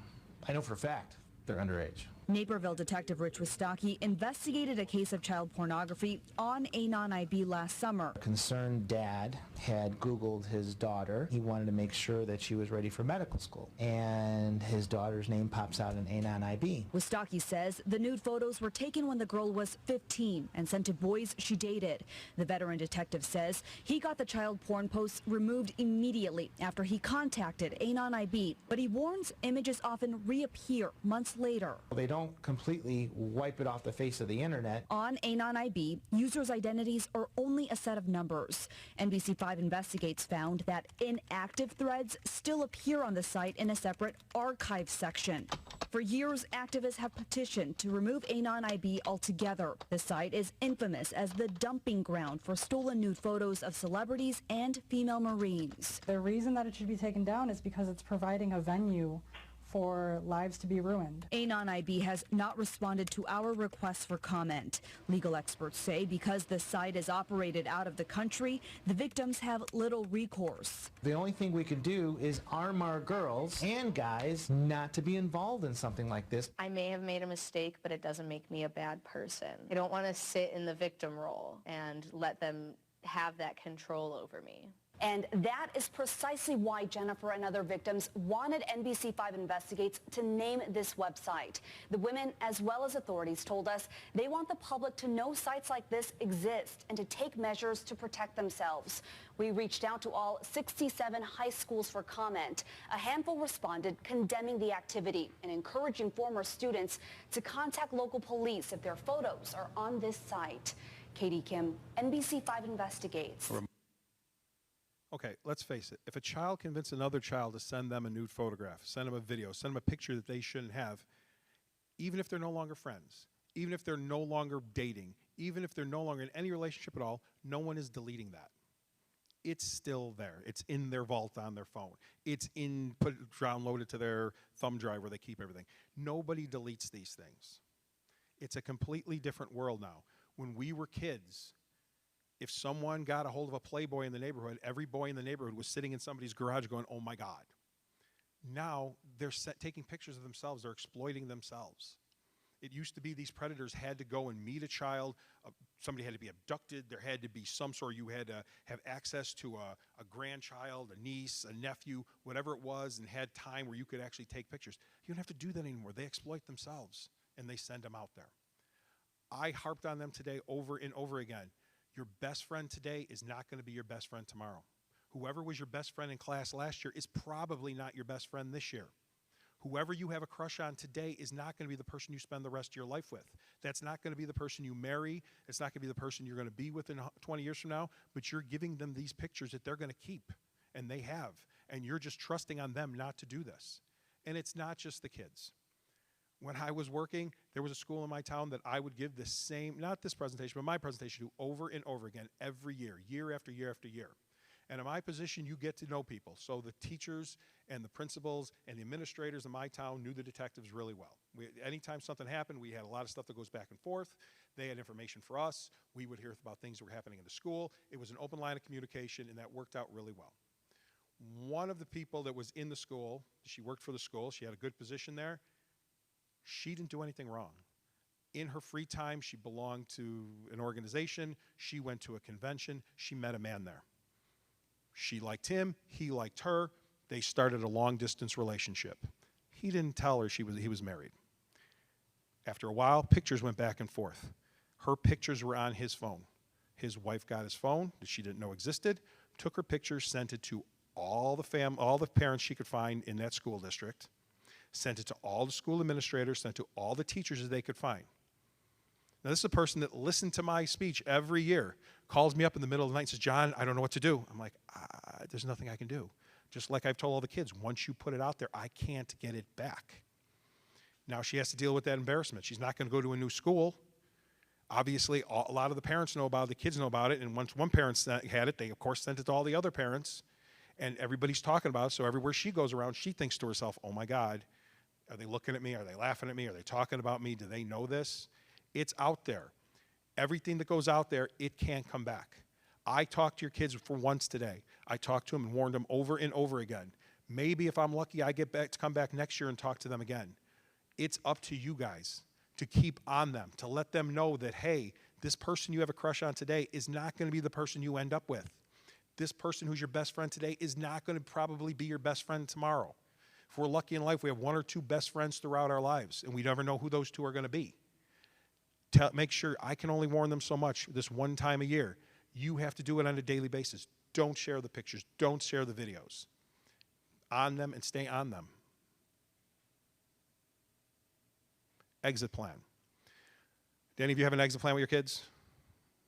I know for a fact they're underage. Naperville Detective Rich Wistocki investigated a case of child pornography on Anon IB last summer. A concerned dad had Googled his daughter. He wanted to make sure that she was ready for medical school. And his daughter's name pops out in Anon IB. Wistocki says the nude photos were taken when the girl was 15 and sent to boys she dated. The veteran detective says he got the child porn posts removed immediately after he contacted Anon IB, but he warns images often reappear months later. They don't completely wipe it off the face of the internet. On Anon IB, users' identities are only a set of numbers. NBC5 Investigates found that inactive threads still appear on the site in a separate archive section. For years, activists have petitioned to remove Anon IB altogether. The site is infamous as the dumping ground for stolen nude photos of celebrities and female Marines. The reason that it should be taken down is because it's providing a venue for lives to be ruined. Anon IB has not responded to our requests for comment. Legal experts say because the site is operated out of the country, the victims have little recourse. The only thing we can do is arm our girls and guys not to be involved in something like this. I may have made a mistake, but it doesn't make me a bad person. I don't want to sit in the victim role and let them have that control over me. And that is precisely why Jennifer and other victims wanted NBC5 Investigates to name this website. The women, as well as authorities, told us they want the public to know sites like this exist and to take measures to protect themselves. We reached out to all 67 high schools for comment. A handful responded condemning the activity and encouraging former students to contact local police if their photos are on this site. Katie Kim, NBC5 Investigates. Okay, let's face it. If a child convinced another child to send them a nude photograph, send them a video, send them a picture that they shouldn't have, even if they're no longer friends, even if they're no longer dating, even if they're no longer in any relationship at all, no one is deleting that. It's still there. It's in their vault on their phone. It's downloaded to their thumb drive where they keep everything. Nobody deletes these things. It's a completely different world now. When we were kids, if someone got a hold of a Playboy in the neighborhood, every boy in the neighborhood was sitting in somebody's garage going, oh my God. Now they're taking pictures of themselves, they're exploiting themselves. It used to be these predators had to go and meet a child, somebody had to be abducted, there had to be some sort, you had to have access to a grandchild, a niece, a nephew, whatever it was, and had time where you could actually take pictures. You don't have to do that anymore. They exploit themselves and they send them out there. I harped on them today over and over again. Your best friend today is not going to be your best friend tomorrow. Whoever was your best friend in class last year is probably not your best friend this year. Whoever you have a crush on today is not going to be the person you spend the rest of your life with. That's not going to be the person you marry. It's not going to be the person you're going to be with in 20 years from now, but you're giving them these pictures that they're going to keep, and they have, and you're just trusting on them not to do this. And it's not just the kids. When I was working, there was a school in my town that I would give the same, not this presentation, but my presentation to over and over again every year, year after year after year. And in my position, you get to know people. So the teachers and the principals and the administrators in my town knew the detectives really well. Anytime something happened, we had a lot of stuff that goes back and forth. They had information for us. We would hear about things that were happening in the school. It was an open line of communication, and that worked out really well. One of the people that was in the school, she worked for the school, she had a good position there, she didn't do anything wrong. In her free time, she belonged to an organization. She went to a convention. She met a man there. She liked him, he liked her. They started a long-distance relationship. He didn't tell her he was married. After a while, pictures went back and forth. Her pictures were on his phone. His wife got his phone that she didn't know existed, took her pictures, sent it to all the parents she could find in that school district, sent it to all the school administrators, sent it to all the teachers that they could find. Now, this is a person that listened to my speech every year, calls me up in the middle of the night and says, John, I don't know what to do. I'm like, there's nothing I can do. Just like I've told all the kids, once you put it out there, I can't get it back. Now she has to deal with that embarrassment. She's not going to go to a new school. Obviously, a lot of the parents know about it, the kids know about it, and once one parent had it, they, of course, sent it to all the other parents, and everybody's talking about it, so everywhere she goes around, she thinks to herself, oh my God, are they looking at me? Are they laughing at me? Are they talking about me? Do they know this? It's out there. Everything that goes out there, it can't come back. I talked to your kids for once today. I talked to them and warned them over and over again. Maybe if I'm lucky, I get back to come back next year and talk to them again. It's up to you guys to keep on them, to let them know that, hey, this person you have a crush on today is not going to be the person you end up with. This person who's your best friend today is not going to probably be your best friend tomorrow. If we're lucky in life, we have one or two best friends throughout our lives, and we never know who those two are going to be. Make sure, I can only warn them so much this one time a year. You have to do it on a daily basis. Don't share the pictures. Don't share the videos. On them and stay on them. Exit plan. Do any of you have an exit plan with your kids?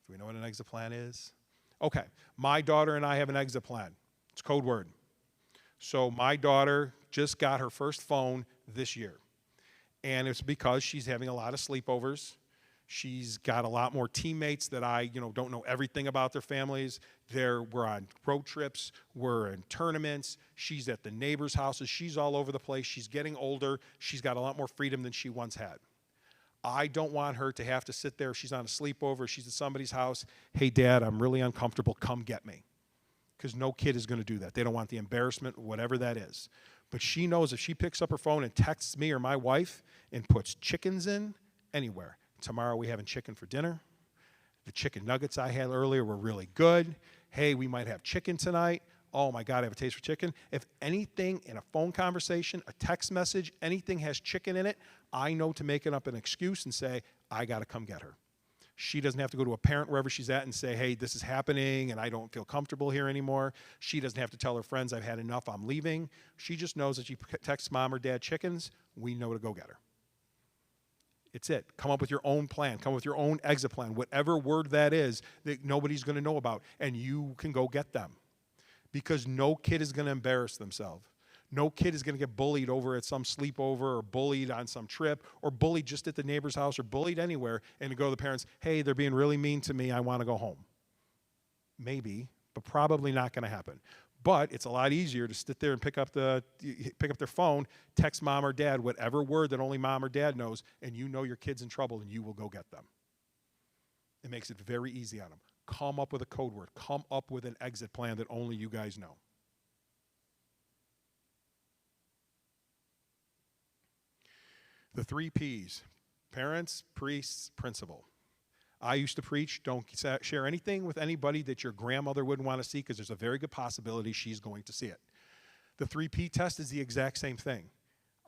Do we know what an exit plan is? Okay. My daughter and I have an exit plan. It's a code word. So my daughter just got her first phone this year. And it's because she's having a lot of sleepovers. She's got a lot more teammates that I, don't know everything about their families. We're on road trips. We're in tournaments. She's at the neighbors' houses. She's all over the place. She's getting older. She's got a lot more freedom than she once had. I don't want her to have to sit there. She's on a sleepover. She's at somebody's house. Hey, Dad, I'm really uncomfortable. Come get me. Because no kid is going to do that. They don't want the embarrassment, whatever that is. But she knows if she picks up her phone and texts me or my wife and puts chickens in anywhere, tomorrow we having chicken for dinner. The chicken nuggets I had earlier were really good. Hey, we might have chicken tonight. Oh my God, I have a taste for chicken. If anything in a phone conversation, a text message, anything has chicken in it, I know to make it up an excuse and say, I got to come get her. She doesn't have to go to a parent wherever she's at and say, hey, this is happening and I don't feel comfortable here anymore. She doesn't have to tell her friends, I've had enough, I'm leaving. She just knows that she texts mom or dad chickens, we know to go get her. It's it. Come up with your own plan. Come up with your own exit plan, whatever word that is that nobody's going to know about, and you can go get them. Because no kid is going to embarrass themselves. No kid is going to get bullied over at some sleepover or bullied on some trip or bullied just at the neighbor's house or bullied anywhere and to go to the parents, hey, they're being really mean to me. I want to go home. Maybe, but probably not going to happen. But it's a lot easier to sit there and pick up their phone, text mom or dad, whatever word that only mom or dad knows, and you know your kid's in trouble and you will go get them. It makes it very easy on them. Come up with a code word. Come up with an exit plan that only you guys know. The 3 Ps, parents, priests, principal. I used to preach, don't share anything with anybody that your grandmother wouldn't want to see because there's a very good possibility she's going to see it. The 3P test is the exact same thing.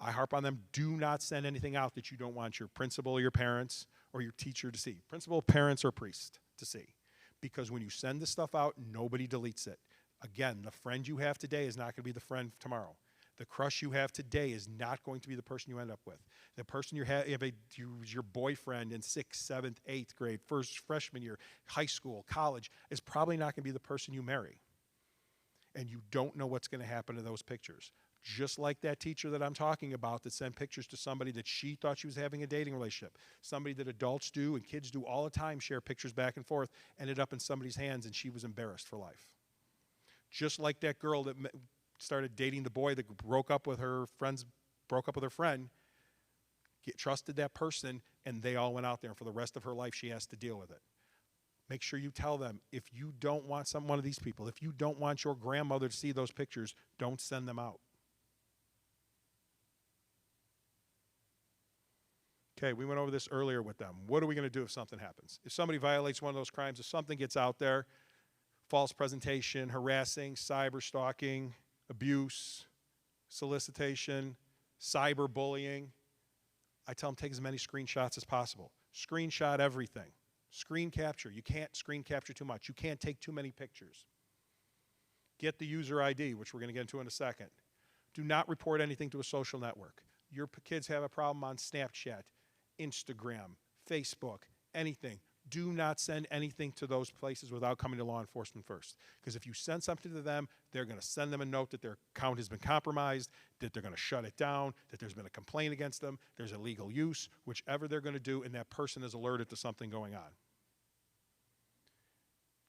I harp on them, do not send anything out that you don't want your principal or your parents or your teacher to see. Principal, parents, or priest to see. Because when you send this stuff out, nobody deletes it. Again, the friend you have today is not going to be the friend tomorrow. The crush you have today is not going to be the person you end up with. The person your boyfriend in 6th, 7th, 8th grade, freshman year, high school, college, is probably not going to be the person you marry. And you don't know what's going to happen to those pictures. Just like that teacher that I'm talking about that sent pictures to somebody that she thought she was having a dating relationship. Somebody that adults do and kids do all the time, share pictures back and forth, ended up in somebody's hands and she was embarrassed for life. Just like that girl that started dating the boy that broke up with her friend, trusted that person, and they all went out there, and for the rest of her life she has to deal with it. Make sure you tell them, if you don't want one of these people, if you don't want your grandmother to see those pictures, don't send them out. Okay, we went over this earlier with them. What are we going to do if something happens? If somebody violates one of those crimes, if something gets out there, false presentation, harassing, cyber stalking, abuse, solicitation, cyberbullying, I tell them take as many screenshots as possible. Screenshot everything. Screen capture. You can't screen capture too much. You can't take too many pictures. Get the user ID, which we're going to get into in a second. Do not report anything to a social network. Your kids have a problem on Snapchat, Instagram, Facebook, anything. Do not send anything to those places without coming to law enforcement first. Because if you send something to them, they're going to send them a note that their account has been compromised, that they're going to shut it down, that there's been a complaint against them, there's illegal use, whichever they're going to do, and that person is alerted to something going on.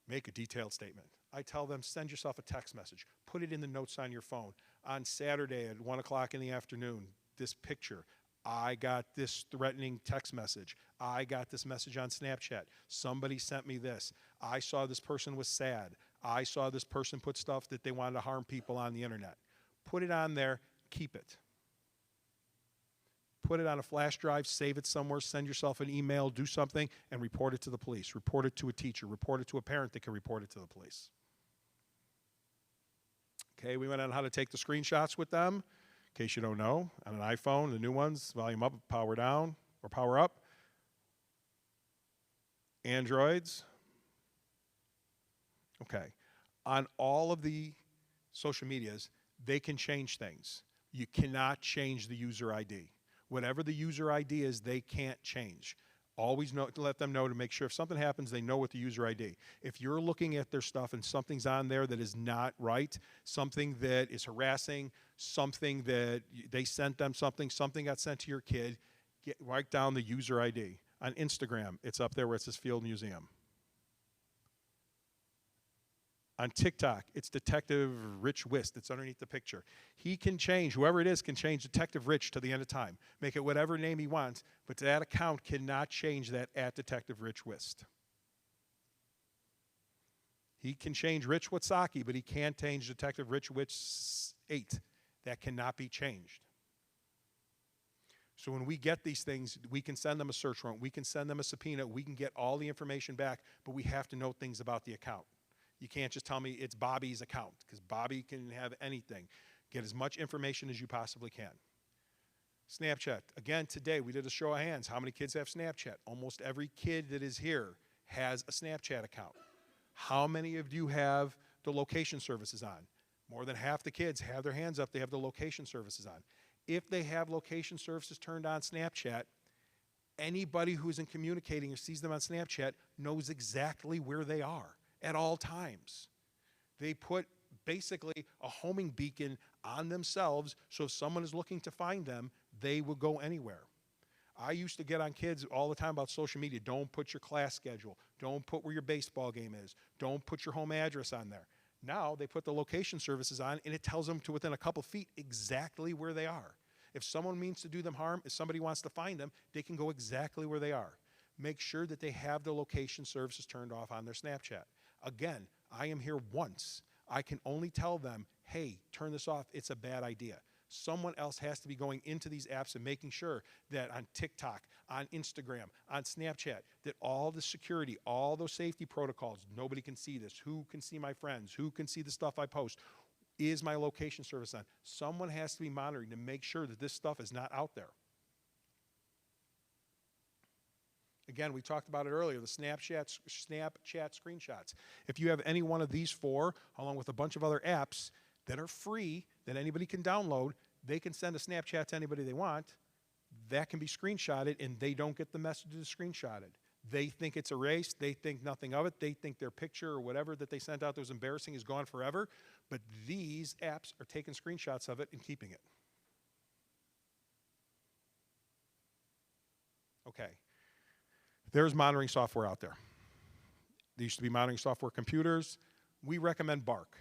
Make a detailed statement. I tell them, send yourself a text message. Put it in the notes on your phone. On Saturday at 1 o'clock in the afternoon, this picture. I got this threatening text message. I got this message on Snapchat. Somebody sent me this. I saw this person was sad. I saw this person put stuff that they wanted to harm people on the internet. Put it on there, keep it. Put it on a flash drive, save it somewhere, send yourself an email, do something, and report it to the police. Report it to a teacher. Report it to a parent that can report it to the police. Okay, we went on how to take the screenshots with them. In case you don't know, on an iPhone, the new ones, volume up, power down, or power up. Androids. Okay. On all of the social medias, they can change things. You cannot change the user ID. Whatever the user ID is, they can't change. Always let them know to make sure if something happens, they know what the user ID. If you're looking at their stuff and something's on there that is not right, something that is harassing, something that they sent them something got sent to your kid, write down the user ID. On Instagram, it's up there where it says Field Museum. On TikTok, it's Detective Rich Wist. It's underneath the picture. He can change, whoever it is can change Detective Rich to the end of time. Make it whatever name he wants, but that account cannot change that at Detective Rich Wist. He can change Rich Watsaki, but he can't change Detective Rich Wist 8. That cannot be changed. So when we get these things, we can send them a search warrant, we can send them a subpoena, we can get all the information back, but we have to know things about the account. You can't just tell me it's Bobby's account, because Bobby can have anything. Get as much information as you possibly can. Snapchat. Again, today we did a show of hands. How many kids have Snapchat? Almost every kid that is here has a Snapchat account. How many of you have the location services on? More than half the kids have their hands up. They have the location services on. If they have location services turned on Snapchat, anybody who's in communicating or sees them on Snapchat knows exactly where they are at all times. They put basically a homing beacon on themselves, so if someone is looking to find them, they will go anywhere. I used to get on kids all the time about social media. Don't put your class schedule. Don't put where your baseball game is. Don't put your home address on there. Now they put the location services on, and it tells them to within a couple feet exactly where they are. If someone means to do them harm, if somebody wants to find them, they can go exactly where they are. Make sure that they have the location services turned off on their Snapchat. Again, I am here once. I can only tell them, hey, turn this off. It's a bad idea. Someone else has to be going into these apps and making sure that on TikTok, on Instagram, on Snapchat, that all the security, all those safety protocols, nobody can see this. Who can see my friends? Who can see the stuff I post? Is my location service on? Someone has to be monitoring to make sure that this stuff is not out there. Again, we talked about it earlier, the Snapchat screenshots. If you have any one of these four, along with a bunch of other apps, that are free, that anybody can download. They can send a Snapchat to anybody they want. That can be screenshotted, and they don't get the messages screenshotted. They think it's erased. They think nothing of it. They think their picture or whatever that they sent out that was embarrassing is gone forever. But these apps are taking screenshots of it and keeping it. Okay. There's monitoring software out there. There used to be monitoring software computers. We recommend Bark.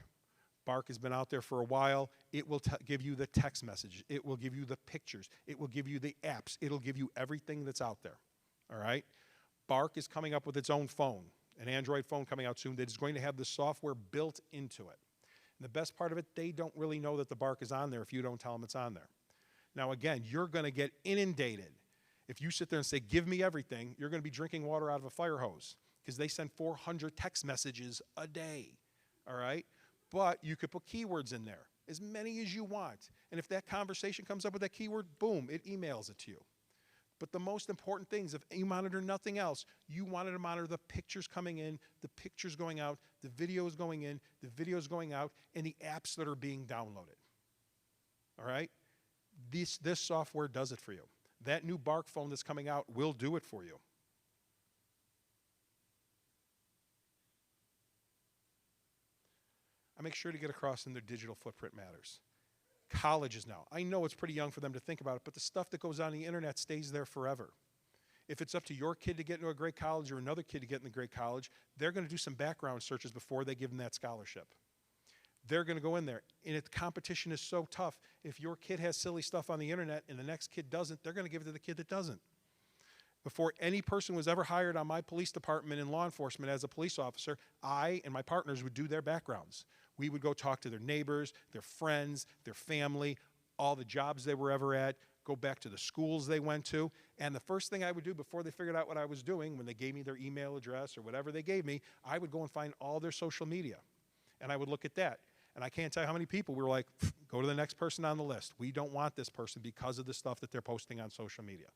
Bark has been out there for a while. It will give you the text messages. It will give you the pictures. It will give you the apps. It'll give you everything that's out there. All right? Bark is coming up with its own phone, an Android phone coming out soon that is going to have the software built into it. And the best part of it, they don't really know that the Bark is on there if you don't tell them it's on there. Now, again, you're going to get inundated. If you sit there and say, give me everything, you're going to be drinking water out of a fire hose because they send 400 text messages a day, all right? But you could put keywords in there, as many as you want. And if that conversation comes up with that keyword, boom, it emails it to you. But the most important things, if you monitor nothing else, you wanted to monitor the pictures coming in, the pictures going out, the videos going in, the videos going out, and the apps that are being downloaded. All right? This software does it for you. That new Bark phone that's coming out will do it for you. I make sure to get across in their digital footprint matters. Colleges now. I know it's pretty young for them to think about it, but the stuff that goes on the internet stays there forever. If it's up to your kid to get into a great college or another kid to get into a great college, they're going to do some background searches before they give them that scholarship. They're going to go in there. And the competition is so tough. If your kid has silly stuff on the internet and the next kid doesn't, they're going to give it to the kid that doesn't. Before any person was ever hired on my police department in law enforcement as a police officer, I and my partners would do their backgrounds. We would go talk to their neighbors, their friends, their family, all the jobs they were ever at, go back to the schools they went to. And the first thing I would do before they figured out what I was doing, when they gave me their email address or whatever they gave me, I would go and find all their social media. And I would look at that. And I can't tell you how many people we were like, go to the next person on the list. We don't want this person because of the stuff that they're posting on social media.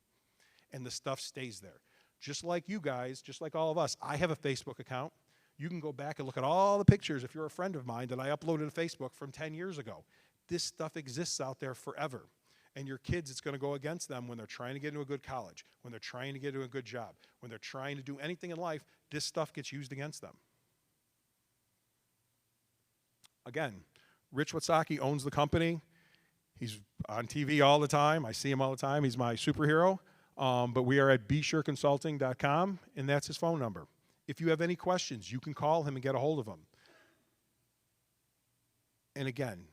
And the stuff stays there. Just like you guys, just like all of us, I have a Facebook account. You can go back and look at all the pictures, if you're a friend of mine, that I uploaded to Facebook from 10 years ago. This stuff exists out there forever. And your kids, it's going to go against them when they're trying to get into a good college, when they're trying to get into a good job, when they're trying to do anything in life, this stuff gets used against them. Again, Rich Watsaki owns the company. He's on TV all the time. I see him all the time. He's my superhero. But we are at bsureconsulting.com, and that's his phone number. If you have any questions, you can call him and get a hold of him. And again,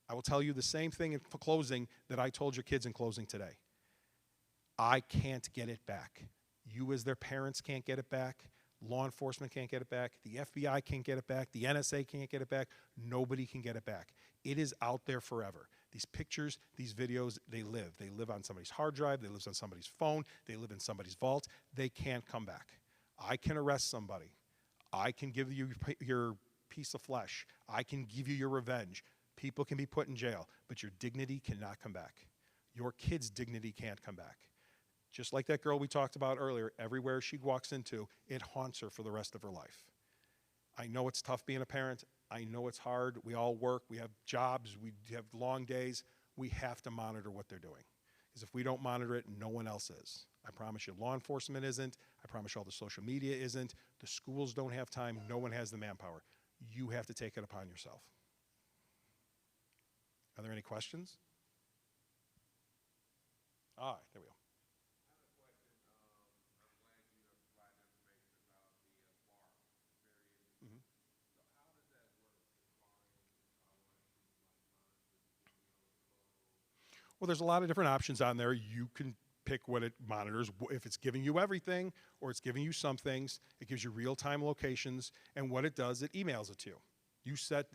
I will tell you the same thing in closing that I told your kids in closing today. I can't get it back. You as their parents can't get it back. Law enforcement can't get it back. The FBI can't get it back. The NSA can't get it back. Nobody can get it back. It is out there forever. These pictures, these videos, they live. They live on somebody's hard drive. They live on somebody's phone. They live in somebody's vault. They can't come back. I can arrest somebody. I can give you your piece of flesh. I can give you your revenge. People can be put in jail, but your dignity cannot come back. Your kid's dignity can't come back. Just like that girl we talked about earlier, everywhere she walks into, it haunts her for the rest of her life. I know it's tough being a parent. I know it's hard. We all work. We have jobs. We have long days. We have to monitor what they're doing. Because if we don't monitor it, no one else is. I promise you, law enforcement isn't. I promise you all the social media isn't. The schools don't have time. No one has the manpower. You have to take it upon yourself. Are there any questions? All right, there we go. Well, there's a lot of different options on there. You can pick what it monitors. If it's giving you everything or it's giving you some things, it gives you real-time locations. And what it does, it emails it to you. You set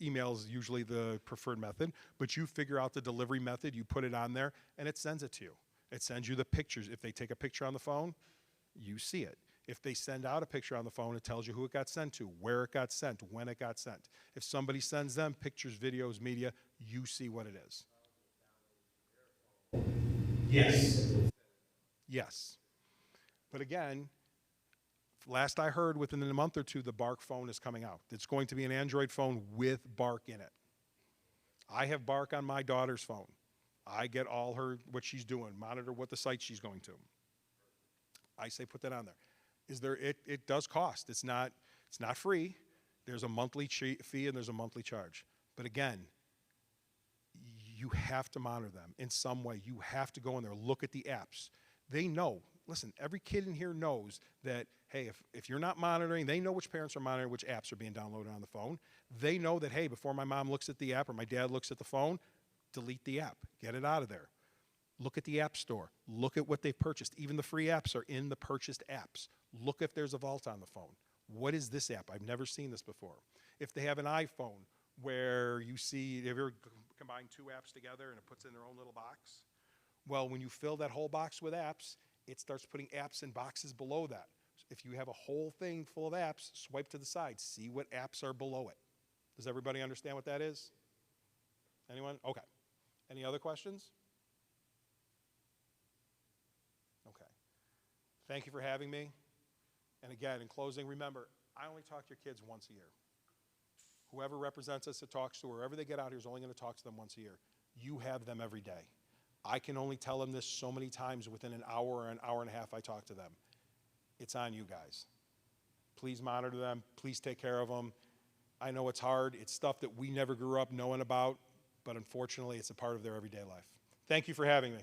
email is usually the preferred method, but you figure out the delivery method, you put it on there, and it sends it to you. It sends you the pictures. If they take a picture on the phone, you see it. If they send out a picture on the phone, it tells you who it got sent to, where it got sent, when it got sent. If somebody sends them pictures, videos, media, you see what it is. Yes. Yes. But again, last I heard, within a month or two, the Bark phone is coming out. It's going to be an Android phone with Bark in it. I have Bark on my daughter's phone. I get all what she's doing, monitor what the site she's going to. I say put that on there. It does cost. It's not free. There's a monthly fee and there's a monthly charge. But again, you have to monitor them in some way. You have to go in there, look at the apps. They know. Listen, every kid in here knows that, hey, if you're not monitoring, they know which parents are monitoring which apps are being downloaded on the phone. They know that, hey, before my mom looks at the app or my dad looks at the phone, delete the app. Get it out of there. Look at the app store. Look at what they've purchased. Even the free apps are in the purchased apps. Look if there's a vault on the phone. What is this app? I've never seen this before. If they have an iPhone where you see, have you ever combined two apps together and it puts in their own little box? Well, when you fill that whole box with apps, it starts putting apps in boxes below that. If you have a whole thing full of apps, swipe to the side, see what apps are below it. Does everybody understand what that is? Anyone? Okay. Any other questions? Okay. Thank you for having me. And again, in closing, remember, I only talk to your kids once a year. Whoever represents us that talks to, wherever they get out here is only going to talk to them once a year. You have them every day. I can only tell them this so many times within an hour or an hour and a half I talk to them. It's on you guys. Please monitor them. Please take care of them. I know it's hard. It's stuff that we never grew up knowing about, but unfortunately, it's a part of their everyday life. Thank you for having me.